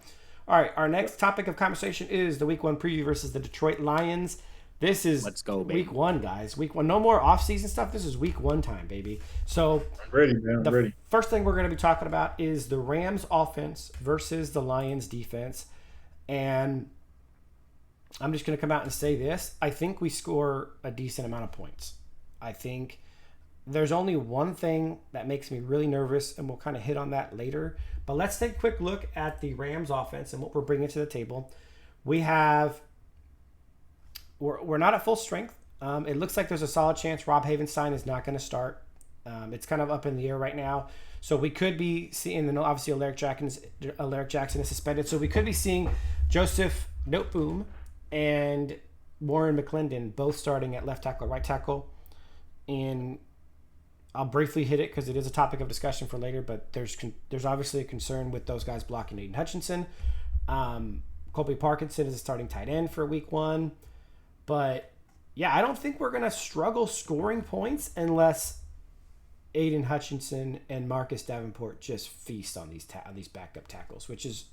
All right. Our next topic of conversation is the Week 1 preview versus the Detroit Lions. This is Let's go, baby. Week 1, guys. Week 1. No more off-season stuff. This is Week 1 time, baby. So I'm ready, man. I'm ready. First thing we're going to be talking about is the Rams offense versus the Lions defense. And I'm just going to come out and say this. I think we score a decent amount of points. I think there's only one thing that makes me really nervous, and we'll kind of hit on that later. But let's take a quick look at the Rams offense and what we're bringing to the table. We're not at full strength. It looks like there's a solid chance Rob Havenstein is not going to start. It's kind of up in the air right now. So we could be seeing, and obviously Alaric Jackson is suspended. So we could be seeing Joseph Noteboom and Warren McClendon both starting at left tackle, right tackle. And I'll briefly hit it because it is a topic of discussion for later, but there's obviously a concern with those guys blocking Aiden Hutchinson. Colby Parkinson is a starting tight end for Week 1. But, yeah, I don't think we're going to struggle scoring points unless Aiden Hutchinson and Marcus Davenport just feast on these backup tackles, which is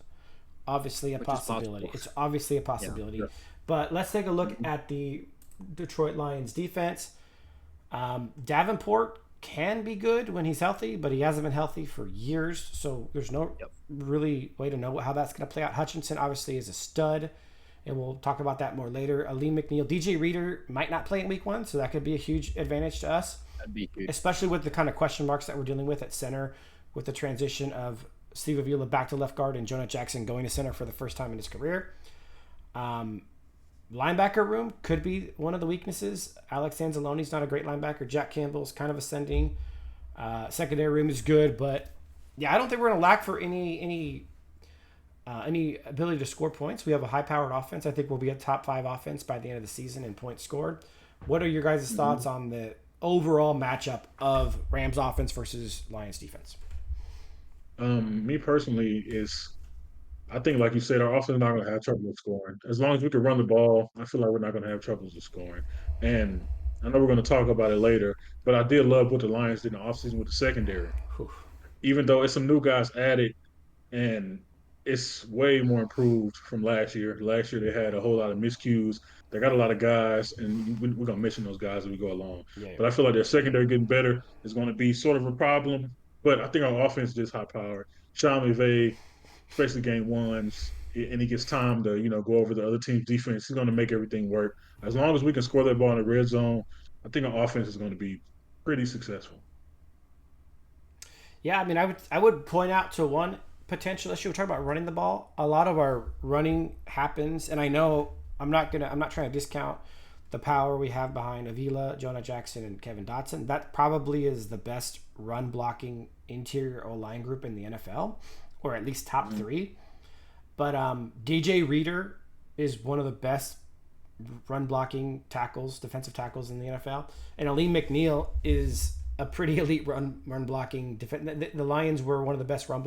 obviously a possibility. It's obviously a possibility. Yeah. But let's take a look at the Detroit Lions defense. Davenport can be good when he's healthy, but he hasn't been healthy for years, so there's no really way to know how that's going to play out. Hutchinson obviously is a stud, and we'll talk about that more later. Aleem McNeil, DJ Reader might not play in Week 1, so that could be a huge advantage to us. That'd be huge. Especially with the kind of question marks that we're dealing with at center, with the transition of Steve Avila back to left guard and Jonah Jackson going to center for the first time in his career. Linebacker room could be one of the weaknesses. Alex Anzalone's not a great linebacker. Jack Campbell's kind of ascending. Secondary room is good, but yeah, I don't think we're going to lack for any ability to score points. We have a high-powered offense. I think we'll be a top 5 offense by the end of the season in points scored. What are your guys' thoughts on the overall matchup of Rams offense versus Lions defense? Me personally I think, like you said, our offense is not going to have trouble with scoring. As long as we can run the ball, I feel like we're not going to have troubles with scoring. And I know we're going to talk about it later, but I did love what the Lions did in the offseason with the secondary. Whew. Even though it's some new guys added, and it's way more improved from last year. Last year they had a whole lot of miscues. They got a lot of guys, and we're going to mention those guys as we go along. Yeah. But I feel like their secondary getting better is going to be sort of a problem. But I think our offense is high-powered. Sean McVay, especially game 1s, and he gets time to, go over the other team's defense. He's going to make everything work. As long as we can score that ball in the red zone, I think our offense is going to be pretty successful. Yeah, I mean, I would point out to one potential issue. We're talking about running the ball. A lot of our running happens, and I know I'm not trying to discount the power we have behind Avila, Jonah Jackson, and Kevin Dotson. That probably is the best run blocking interior O-line group in the NFL, or at least top 3. But DJ Reader is one of the best run blocking defensive tackles in the NFL. And Aleem McNeil is a pretty elite run blocking defense. The Lions were one of the best run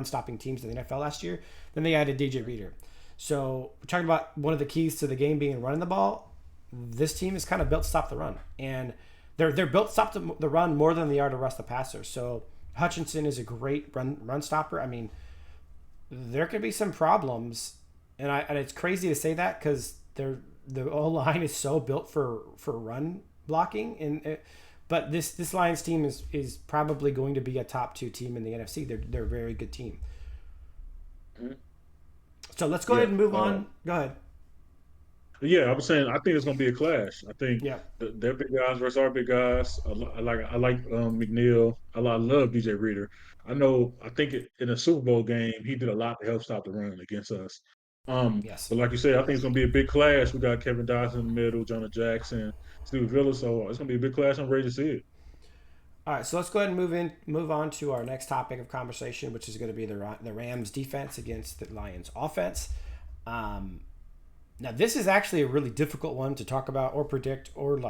stopping teams in the NFL last year. Then they added DJ Reader. So we're talking about one of the keys to the game being running the ball. This team is kind of built to stop the run. And they're built to stop the run more than they are to rush the passer. So Hutchinson is a great run stopper. I mean, there could be some problems, and it's crazy to say that because the O-line is so built for run blocking, but this Lions team is probably going to be a top 2 team in the NFC. They're a very good team. So let's go ahead and move on. Go ahead. Yeah, I was saying I think it's going to be a clash. I think their big guys versus our big guys. I like McNeil. I love DJ Reader. I think in a Super Bowl game he did a lot to help stop the run against us. Yes. But like you said, I think it's going to be a big clash. We got Kevin Dotson in the middle, Jonah Jackson, Steve Villa. So it's going to be a big clash. I'm ready to see it. All right, so let's go ahead and move on to our next topic of conversation, which is going to be the Rams defense against the Lions offense. Now, this is actually a really difficult one to talk about or predict or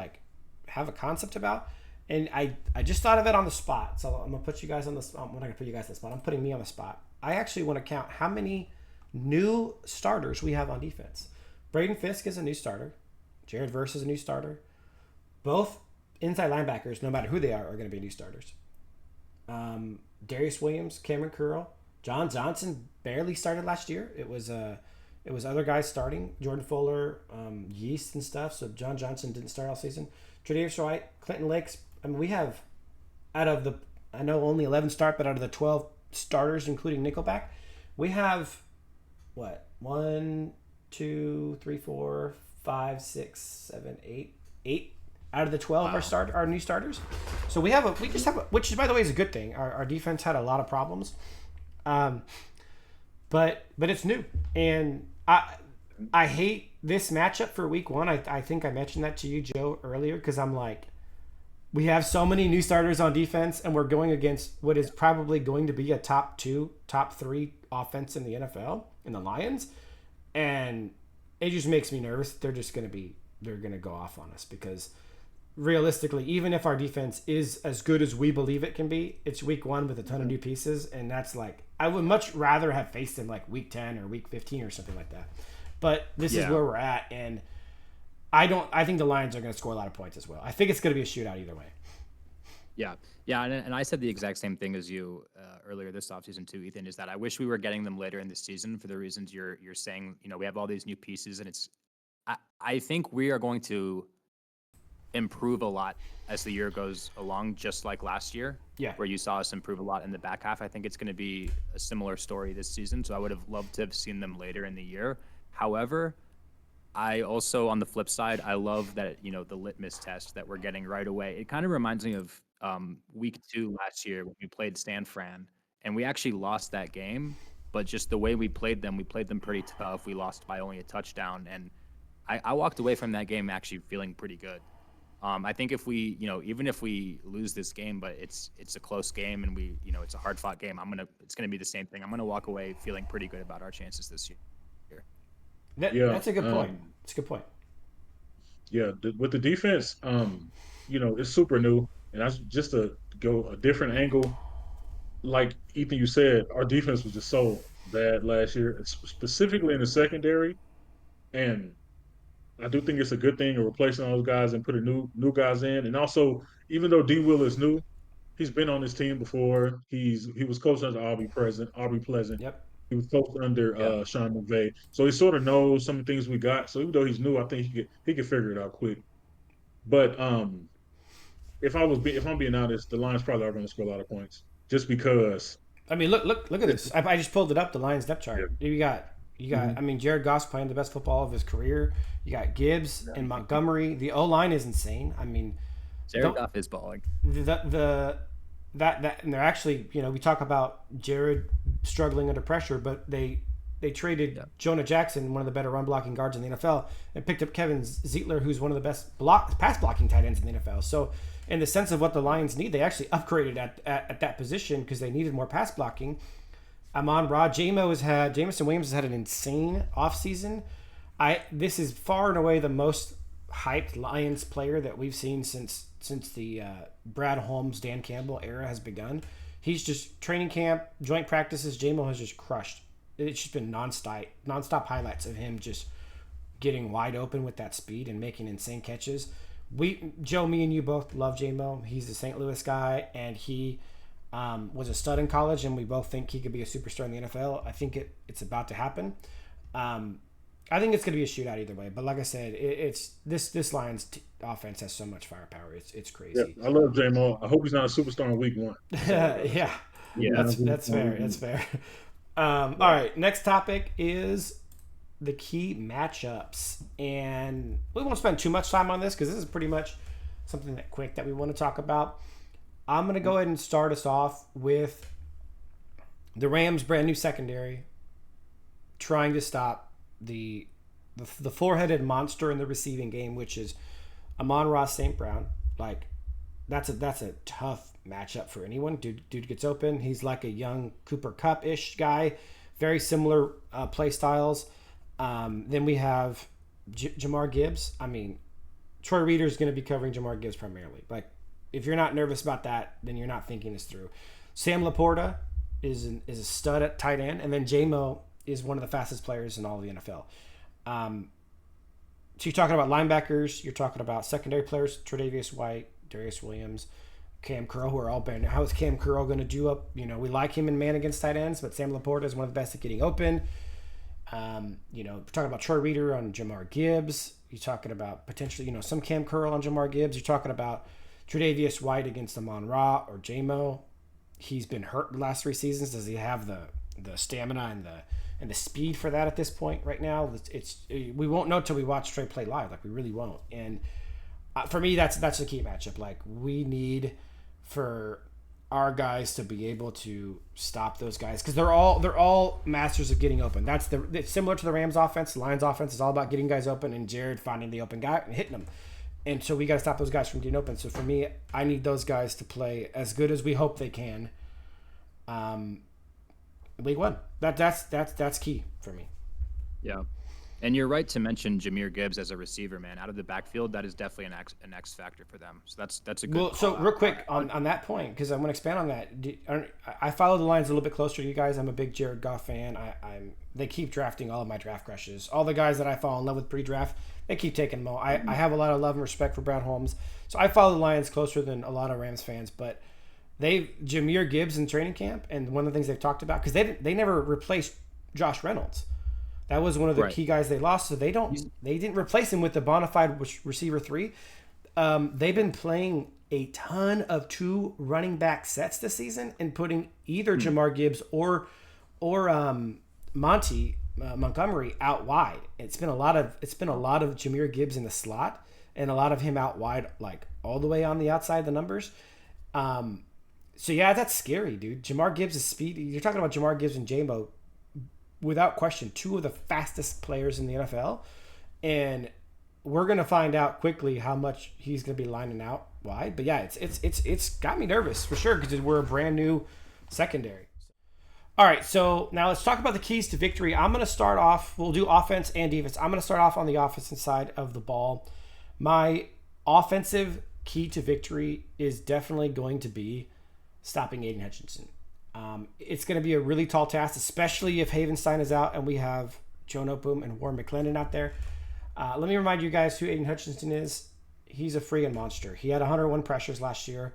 have a concept about. And I just thought of it on the spot. So I'm going to put you guys on the spot. I'm not going to put you guys on the spot. I'm putting me on the spot. I actually want to count how many new starters we have on defense. Braden Fisk is a new starter. Jared Verse is a new starter. Both inside linebackers, no matter who they are going to be new starters. Darius Williams, Cameron Curl, John Johnson barely started last year. It was other guys starting, Jordan Fuller, Yeast and stuff. So John Johnson didn't start all season. Tre'Davious White, Clinton Lakes. I mean, we have I know only 11 start, but out of the 12 starters, including Nickelback, we have what? 1, 2, 3, 4, 5, 6, 7, 8 out of the 12 are new starters. So we just have which by the way is a good thing. Our defense had a lot of problems, but it's new, and I hate this matchup for week 1. I think I mentioned that to you, Joe, earlier, because I'm like, we have so many new starters on defense, and we're going against what is probably going to be a top 2, top 3 offense in the NFL in the Lions, and it just makes me nervous. They're going to go off on us because realistically, even if our defense is as good as we believe it can be, it's week 1 with a ton of new pieces, and that's like, I would much rather have faced them like week 10 or week 15 or something like that. But this is where we're at, and I think the Lions are going to score a lot of points as well. I think it's going to be a shootout either way. Yeah, and I said the exact same thing as you earlier this offseason too, Ethan, is that I wish we were getting them later in the season for the reasons you're saying. You know, we have all these new pieces, and I think we are going to improve a lot as the year goes along, just like last year, where you saw us improve a lot in the back half. I think it's going to be a similar story this season, so I would have loved to have seen them later in the year. However, I also, on the flip side, I love that, you know, the litmus test that we're getting right away. It kind of reminds me of week 2 last year when we played San Fran, and we actually lost that game, but just the way we played them pretty tough. We lost by only a touchdown, and I walked away from that game actually feeling pretty good. I think if we, you know, even if we lose this game, but it's a close game and we, you know, it's a hard fought game, it's gonna be the same thing. I'm gonna walk away feeling pretty good about our chances this year. That's a good point. It's a good point. Yeah, with the defense, you know, it's super new, and that's just to go a different angle. Like Ethan, you said, our defense was just so bad last year, specifically in the secondary, and I do think it's a good thing of replacing all those guys and putting new guys in. And also, even though D Will is new, he's been on this team before. He was coached under Aubrey Pleasant. Yep. He was coached under Sean McVay, so he sort of knows some of the things we got. So even though he's new, I think he could figure it out quick. But if I'm being honest, the Lions probably are going to score a lot of points just because. I mean, look at this. I just pulled it up, the Lions depth chart. Yeah. You got. I mean, Jared Goff's playing the best football of his career. You got Gibbs and Montgomery. The O-line is insane. I mean, Jared Goff is balling. That and they're actually, you know, we talk about Jared struggling under pressure, but they traded Jonah Jackson, one of the better run blocking guards in the NFL, and picked up Kevin Zeitler, who's one of the best pass blocking tight ends in the NFL. So in the sense of what the Lions need, they actually upgraded at that position because they needed more pass blocking. Amon-Ra, Jameson Williams has had an insane offseason. This is far and away the most hyped Lions player that we've seen since the Brad Holmes, Dan Campbell era has begun. He's just training camp, joint practices. J-Mo has just crushed. It's just been nonstop highlights of him just getting wide open with that speed and making insane catches. Joe, me and you both love J-Mo. He's a St. Louis guy, and he was a stud in college, and we both think he could be a superstar in the NFL. I think it's about to happen. I think it's going to be a shootout either way. But like I said, it's this Lions offense has so much firepower. It's crazy. Yeah, I love J-Mo. I hope he's not a superstar in week 1. Yeah, that's fair. That's fair. All right, next topic is the key matchups, and we won't spend too much time on this because this is pretty much something that we want to talk about. I'm going to go ahead and start us off with the Rams' brand new secondary trying to stop the four-headed monster in the receiving game, which is Amon-Ra St. Brown. Like, that's a tough matchup for anyone. Dude gets open. He's like a young Cooper Kupp-ish guy. Very similar play styles. Then we have Jamar Gibbs. I mean, Troy Reader is going to be covering Jamar Gibbs primarily. Like, if you're not nervous about that, then you're not thinking this through. Sam Laporta is a stud at tight end, and then J-Mo is one of the fastest players in all of the NFL. So you're talking about linebackers, you're talking about secondary players, Tre'Davious White, Darius Williams, Cam Curl, who are all banned. How is Cam Curl going to do up? We like him in man against tight ends, but Sam Laporta is one of the best at getting open. We're talking about Troy Reader on Jamar Gibbs. You're talking about potentially, some Cam Curl on Jamar Gibbs. You're talking about Tre'Davious White against Amon-Ra or J-Mo. He's been hurt the last 3 seasons. Does he have the stamina and the speed for that at this point right now? We won't know till we watch Trey play live. Like, we really won't. And for me, that's the key matchup. Like, we need for our guys to be able to stop those guys, because they're all masters of getting open. It's similar to the Rams offense. The Lions offense is all about getting guys open and Jared finding the open guy and hitting them. And so we got to stop those guys from getting open. So for me, I need those guys to play as good as we hope they can. Week 1. That's key for me. Yeah. And you're right to mention Jahmyr Gibbs as a receiver, man. Out of the backfield, that is definitely an X factor for them. So that's a good. Well, so real quick on that point, because I'm going to expand on that. I follow the Lions a little bit closer to you guys. I'm a big Jared Goff fan. They keep drafting all of my draft crushes. All the guys that I fall in love with pre-draft, they keep taking them all. I have a lot of love and respect for Brad Holmes. So I follow the Lions closer than a lot of Rams fans. But Jahmyr Gibbs in training camp, and one of the things they've talked about, because they never replaced Josh Reynolds. That was one of the key guys they lost, so they didn't replace him with the bona fide receiver 3. They've been playing a ton of 2 running back sets this season and putting either Jamar Gibbs or Monty Montgomery out wide. It's been a lot of Jahmyr Gibbs in the slot and a lot of him out wide, like all the way on the outside of the numbers. So yeah, that's scary, dude. Jamar Gibbs' speed. You're talking about Jamar Gibbs and J-Mo, without question, 2 of the fastest players in the NFL. And we're going to find out quickly how much he's going to be lining out wide. But yeah, it's got me nervous for sure, because we're a brand new secondary. All right, so now let's talk about the keys to victory. I'm going to start off. We'll do offense and defense. I'm going to start off on the offensive side of the ball. My offensive key to victory is definitely going to be stopping Aiden Hutchinson. It's going to be a really tall task, especially if Havenstein is out and we have Joe Noteboom and Warren McClendon out there. Let me remind you guys who Aiden Hutchinson is. He's a friggin' monster. He had 101 pressures last year.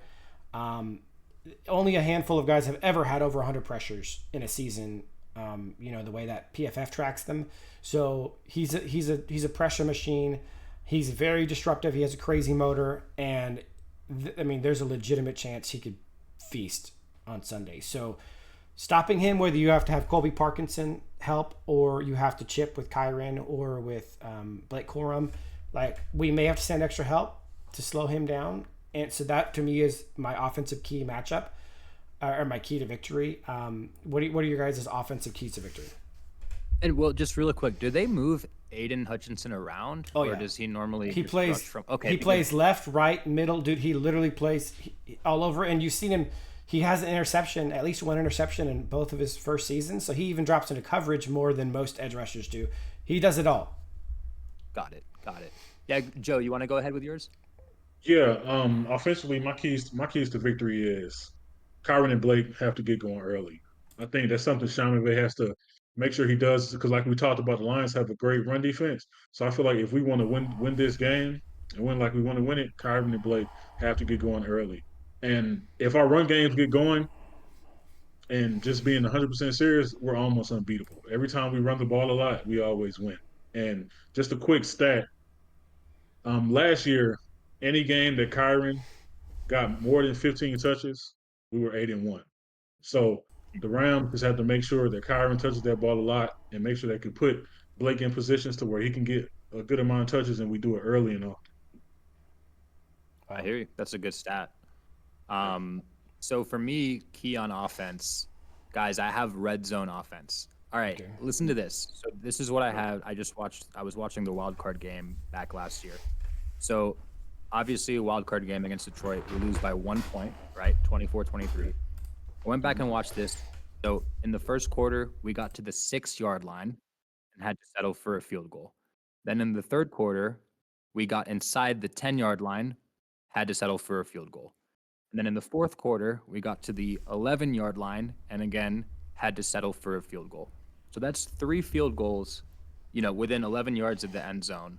Only a handful of guys have ever had over 100 pressures in a season. The way that PFF tracks them. So he's a pressure machine. He's very disruptive. He has a crazy motor, and there's a legitimate chance he could feast on Sunday. So stopping him, whether you have to have Colby Parkinson help or you have to chip with Kyren or with Blake Corum, like, we may have to send extra help to slow him down. And so that, to me, is my offensive key matchup, or my key to victory. What are your guys' offensive keys to victory? And well, just really quick, do they move Aiden Hutchinson around, or does he normally? He plays from. Okay, he plays left, right, middle, dude. He literally plays all over, and you've seen him. He has an interception, at least one interception in both of his first seasons. So he even drops into coverage more than most edge rushers do. He does it all. Got it. Yeah, Joe, you want to go ahead with yours? Yeah, offensively, my keys to victory is Kyron and Blake have to get going early. I think that's something Sean McVay has to make sure he does, because like we talked about, the Lions have a great run defense. So I feel like if we want to win this game and win like we want to win it, Kyron and Blake have to get going early. And if our run games get going and just being 100% serious, we're almost unbeatable. Every time we run the ball a lot, we always win. And just a quick stat, last year, any game that Kyron got more than 15 touches, we were 8-1. So the Rams just have to make sure that Kyron touches that ball a lot and make sure they can put Blake in positions to where he can get a good amount of touches, and we do it early and often. I hear you. That's a good stat. So for me, key on offense, guys, I have red zone offense. All right, Listen to this. So this is what I have. I was watching the wild card game back last year. So obviously a wild card game against Detroit, we lose by 1 point, right? 24-23. I went back and watched this. So in the first quarter, we got to the 6-yard line and had to settle for a field goal. Then in the third quarter, we got inside the 10-yard line, had to settle for a field goal. And then in the fourth quarter, we got to the 11-yard line and again had to settle for a field goal. So that's 3 field goals, within 11 yards of the end zone.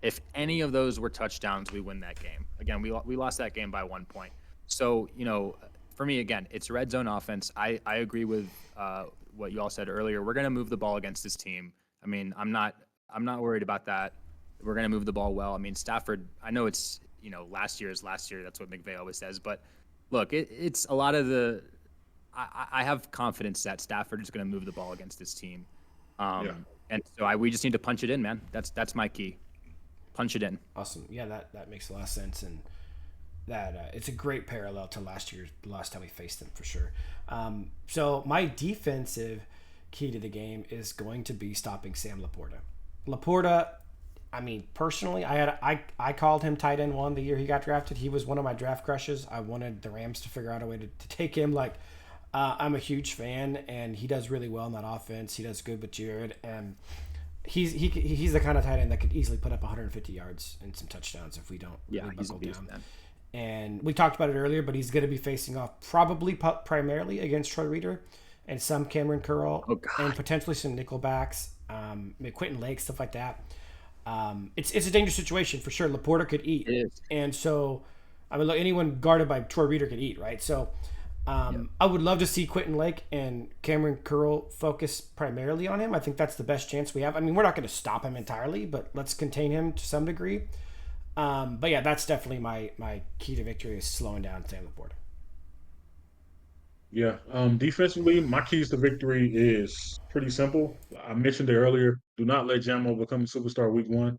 If any of those were touchdowns, we win that game. Again, we lost that game by 1 point. So, for me, again, it's red zone offense. I agree with what you all said earlier. We're going to move the ball against this team. I mean, I'm not worried about that. We're going to move the ball well. I mean, Stafford, I know it's, last year is last year. That's what McVay always says. But look, it's a lot of the I have confidence that Stafford is going to move the ball against this team. And so we just need to punch it in, man. That's my key. Punch it in. Awesome. Yeah, that makes a lot of sense, and that it's a great parallel to last time we faced them for sure. So my defensive key to the game is going to be stopping Sam Laporta. Laporta, I mean, personally, I called him tight end 1 the year he got drafted. He was one of my draft crushes. I wanted the Rams to figure out a way to take him. I'm a huge fan, and he does really well in that offense. He does good with Jared, and he's the kind of tight end that could easily put up 150 yards and some touchdowns if we don't really buckle down. Man. And we talked about it earlier, but he's going to be facing off probably primarily against Troy Reader and some Cameron Curl and potentially some nickelbacks, Quentin Lake, stuff like that. It's a dangerous situation for sure. Laporta could eat, and so I mean, look, anyone guarded by Troy Reader could eat, right? So. I would love to see Quentin Lake and Cameron Curl focus primarily on him. I think that's the best chance we have. I mean, we're not going to stop him entirely, but let's contain him to some degree. But yeah, that's definitely my key to victory is slowing down Sam Laporta. Yeah. Defensively, my keys to victory is pretty simple. I mentioned it earlier. Do not let Jamo become a superstar week 1.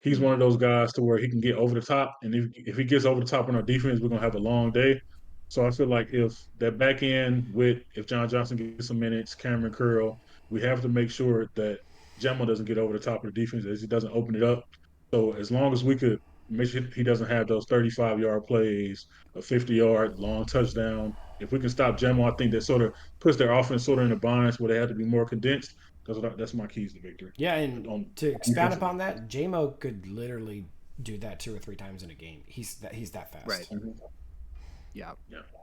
He's one of those guys to where he can get over the top, and if he gets over the top on our defense, we're gonna have a long day. So I feel like if that back end if John Johnson gets some minutes, Cameron Curl, we have to make sure that Jamo doesn't get over the top of the defense, as he doesn't open it up. So as long as we could make sure he doesn't have those 35-yard plays, a 50-yard long touchdown. If we can stop Jamo, I think that sort of puts their offense sort of in a bind where they have to be more condensed. That's my keys to victory. Yeah, and to expand upon that, J-Mo could literally do that 2 or 3 times in a game. He's that fast. Right.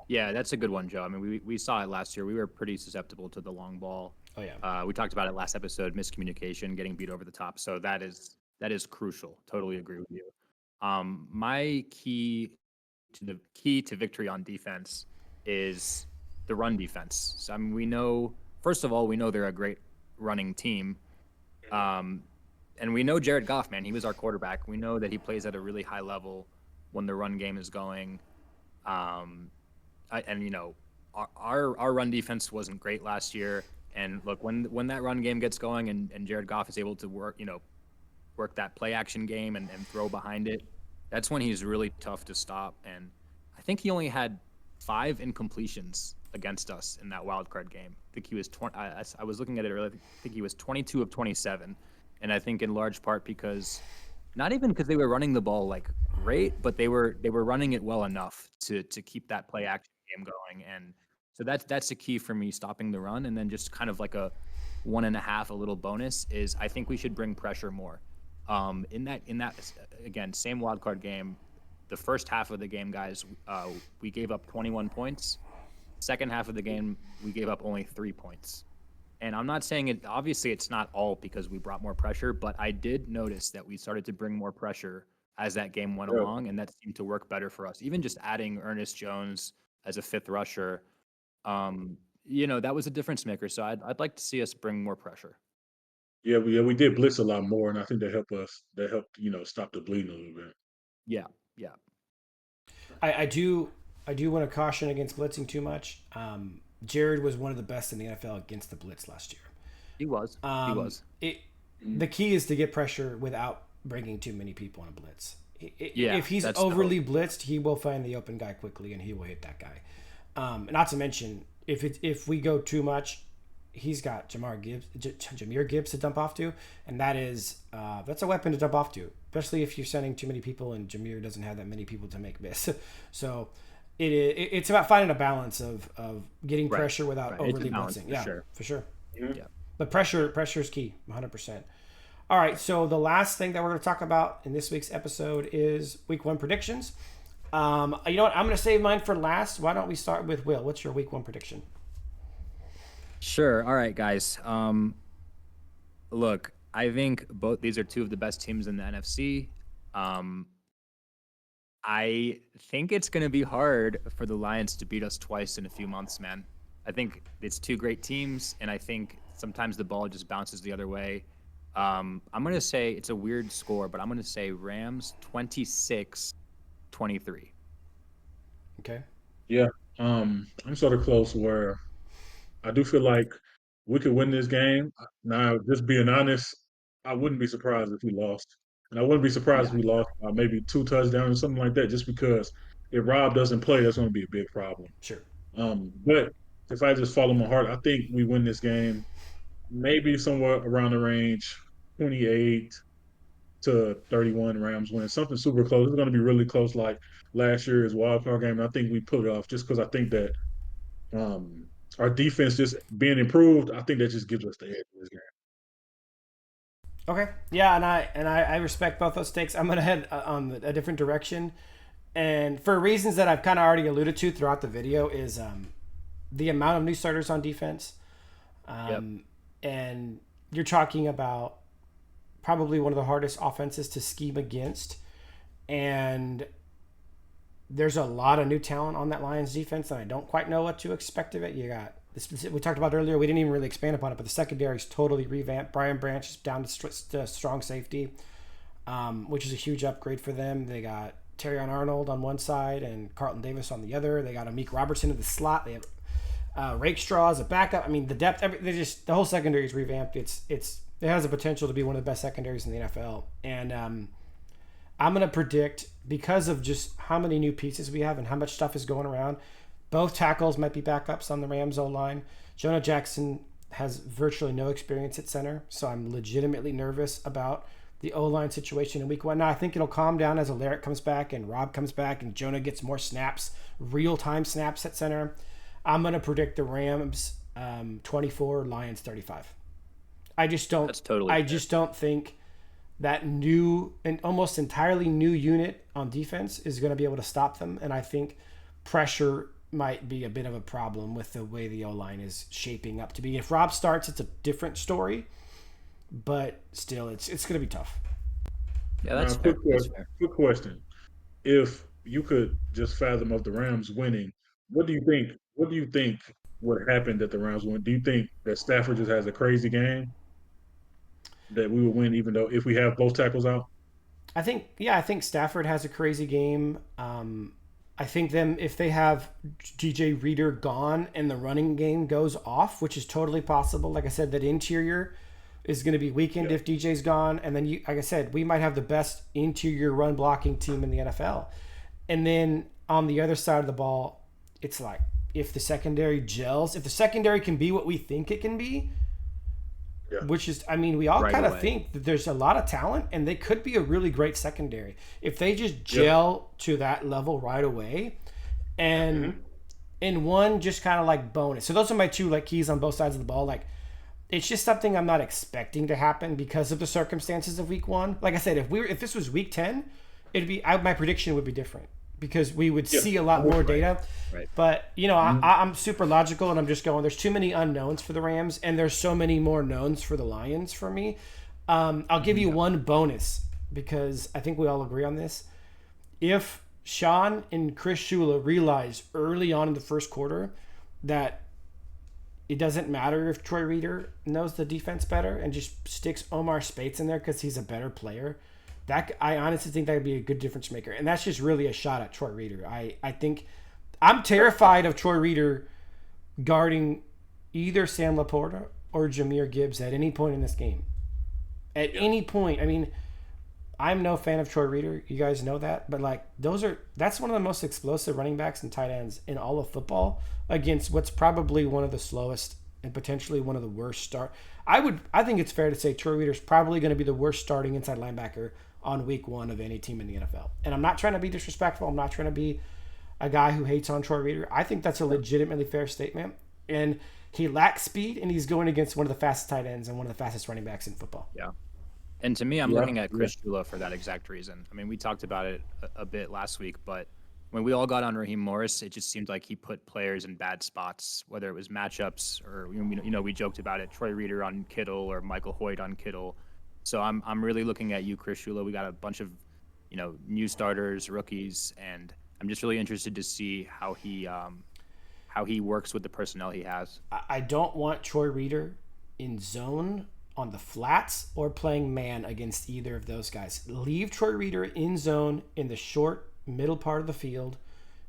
Yeah, that's a good one, Joe. I mean, we saw it last year. We were pretty susceptible to the long ball. Oh yeah. We talked about it last episode, miscommunication, getting beat over the top. So that is crucial. Totally agree with you. My key to victory on defense is the run defense. So I mean, first of all, we know they're a great running team. And we know Jared Goff, man, he was our quarterback. We know that he plays at a really high level when the run game is going. Our run defense wasn't great last year. And look, when that run game gets going and Jared Goff is able to work that play action game and throw behind it, that's when he's really tough to stop. And I think he only had 5 incompletions against us in that wild card game. I think he was I was looking at it earlier. I think he was 22 of 27, and I think in large part because not even because they were running the ball like great, but they were running it well enough to keep that play action game going. And so that's the key for me, stopping the run. And then just kind of like a 1.5, a little bonus is I think we should bring pressure more. In that again, same wild card game, the first half of the game, guys, we gave up 21 points. Second half of the game, we gave up only 3 points. And I'm not saying it, obviously it's not all because we brought more pressure, but I did notice that we started to bring more pressure as that game went along, and that seemed to work better for us. Even just adding Ernest Jones as a 5th rusher, that was a difference maker. So I'd like to see us bring more pressure. Yeah, we did blitz a lot more, and I think that helped us. That helped, stop the bleeding a little bit. Yeah. I do want to caution against blitzing too much. Jared was one of the best in the NFL against the blitz last year. He was. The key is to get pressure without bringing too many people on a blitz. Yeah, if he's overly blitzed, he will find the open guy quickly and he will hit that guy. Not to mention, if we go too much, he's got Jahmyr Gibbs to dump off to, and that's a weapon to dump off to, especially if you're sending too many people and Jahmyr doesn't have that many people to make miss. So it's about finding a balance of getting pressure without overly blitzing. For sure. Yeah. But pressure is key, 100%. All right, so the last thing that we're going to talk about in this week's episode is Week 1 predictions. You know what? I'm going to save mine for last. Why don't we start with Will? What's your week 1 prediction? Sure. All right, guys. Look, I think both these are two of the best teams in the NFC. Um, I think it's going to be hard for the Lions to beat us twice in a few months, man. I think it's two great teams, and I think sometimes the ball just bounces the other way. I'm going to say it's a weird score, but I'm going to say Rams 26-23. Okay. Yeah, I'm sort of close where I do feel like we could win this game. Now, just being honest, I wouldn't be surprised if we lost, and I wouldn't be surprised Yeah, if we lost by maybe 2 touchdowns or something like that. Just because if Rob doesn't play, that's going to be a big problem. Sure. But if I just follow my heart, I think we win this game, maybe somewhere around the range 28-31. Rams win something super close. It's going to be really close, like last year's wild card game. And I think we pull it off just because I think that um, our defense just being improved. I think that just gives us the edge in this game. Okay. Yeah, and I respect both those takes. I'm going to head on a different direction. And for reasons that I've kind of already alluded to throughout the video is the amount of new starters on defense. yep. And you're talking about probably one of the hardest offenses to scheme against. And there's a lot of new talent on that Lions defense, and I don't quite know what to expect of it. You got this, we talked about earlier. We didn't even really expand upon it, but the secondary is totally revamped. Brian Branch is down to strong safety, which is a huge upgrade for them. They got Terrion Arnold on one side and Carlton Davis on the other. They got Amik Robertson in the slot. They have Rakestraw as a backup. I mean, the depth, the whole secondary is revamped. It has the potential to be one of the best secondaries in the NFL. And I'm going to predict, because of just how many new pieces we have and how much stuff is going around, both tackles might be backups on the Rams O-line. Jonah Jackson has virtually no experience at center, so I'm legitimately nervous about the O-line situation in week 1. Now, I think it'll calm down as Alaric comes back and Rob comes back and Jonah gets more snaps, real-time snaps at center. I'm going to predict the Rams 24, Lions 35. I just don't. That's totally I fair. just don't think that new and almost entirely new unit on defense is going to be able to stop them. And I think pressure might be a bit of a problem with the way the O-line is shaping up to be. If Rob starts, it's a different story, but still, it's going to be tough. Yeah, that's Now, fair. That's fair. quick question: if you could just fathom of the Rams winning, what do you think? What do you think would happen that the Rams win? Do you think that Stafford just has a crazy game that we would win, even though if we have both tackles out? I think Stafford has a crazy game. I think if they have DJ Reader gone and the running game goes off, which is totally possible. Like I said, that interior is going to be weakened if DJ's gone, and then like I said, we might have the best interior run blocking team in the NFL. And then on the other side of the ball, it's like if the secondary gels, if the secondary can be what we think it can be, Yeah. which is, I mean, we all Right kind of away. think that there's a lot of talent and they could be a really great secondary if they just gel to that level right away. And in one just kind of like bonus. So those are my two like keys on both sides of the ball. Like, it's just something I'm not expecting to happen because of the circumstances of week 1. Like I said, if this was week 10, my prediction would be different because we would see a lot more data. Right. But I'm super logical and I'm just going, there's too many unknowns for the Rams and there's so many more knowns for the Lions for me. I'll give you one bonus because I think we all agree on this. If Sean and Chris Shula realize early on in the first quarter that it doesn't matter if Troy Reader knows the defense better and just sticks Omar Spates in there because he's a better player, I honestly think that would be a good difference maker. And that's just really a shot at Troy Reader. I think I'm terrified of Troy Reader guarding either Sam Laporta or Jahmyr Gibbs at any point in this game. At any point. I mean, I'm no fan of Troy Reader. You guys know that. But like that's one of the most explosive running backs and tight ends in all of football against what's probably one of the slowest and potentially one of the worst start. I think it's fair to say Troy Reader's probably going to be the worst starting inside linebacker on week 1 of any team in the NFL. And I'm not trying to be disrespectful. I'm not trying to be a guy who hates on Troy Reader. I think that's a legitimately fair statement. And he lacks speed, and he's going against one of the fastest tight ends and one of the fastest running backs in football. Yeah. And to me, I'm looking at Chris Shula for that exact reason. I mean, we talked about it a bit last week, but when we all got on Raheem Morris, it just seemed like he put players in bad spots, whether it was matchups or we joked about it, Troy Reader on Kittle or Michael Hoyt on Kittle. So I'm really looking at you, Chris Shula. We got a bunch of new starters, rookies, and I'm just really interested to see how he works with the personnel he has. I don't want Troy Reader in zone on the flats or playing man against either of those guys. Leave Troy Reader in zone in the short middle part of the field.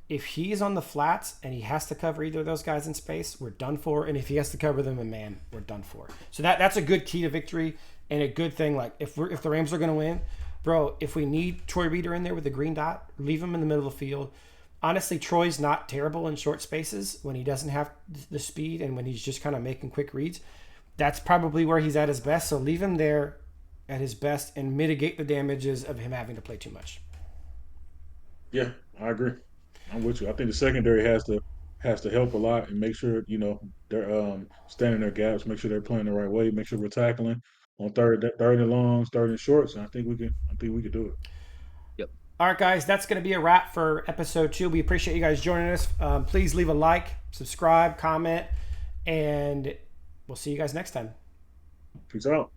If he's on the flats and he has to cover either of those guys in space, we're done for. And if he has to cover them in man, we're done for. So that's a good key to victory and a good thing. Like if the Rams are going to win, bro, if we need Troy Reader in there with the green dot, leave him in the middle of the field. Honestly, Troy's not terrible in short spaces when he doesn't have the speed and when he's just kind of making quick reads. That's probably where he's at his best. So leave him there at his best and mitigate the damages of him having to play too much. Yeah, I agree. I'm with you. I think the secondary has to help a lot and make sure they're standing their gaps, make sure they're playing the right way, make sure we're tackling on third and longs, third and shorts. And I think we could do it. Yep. All right, guys, that's going to be a wrap for episode 2. We appreciate you guys joining us. Please leave a like, subscribe, comment, and we'll see you guys next time. Peace out.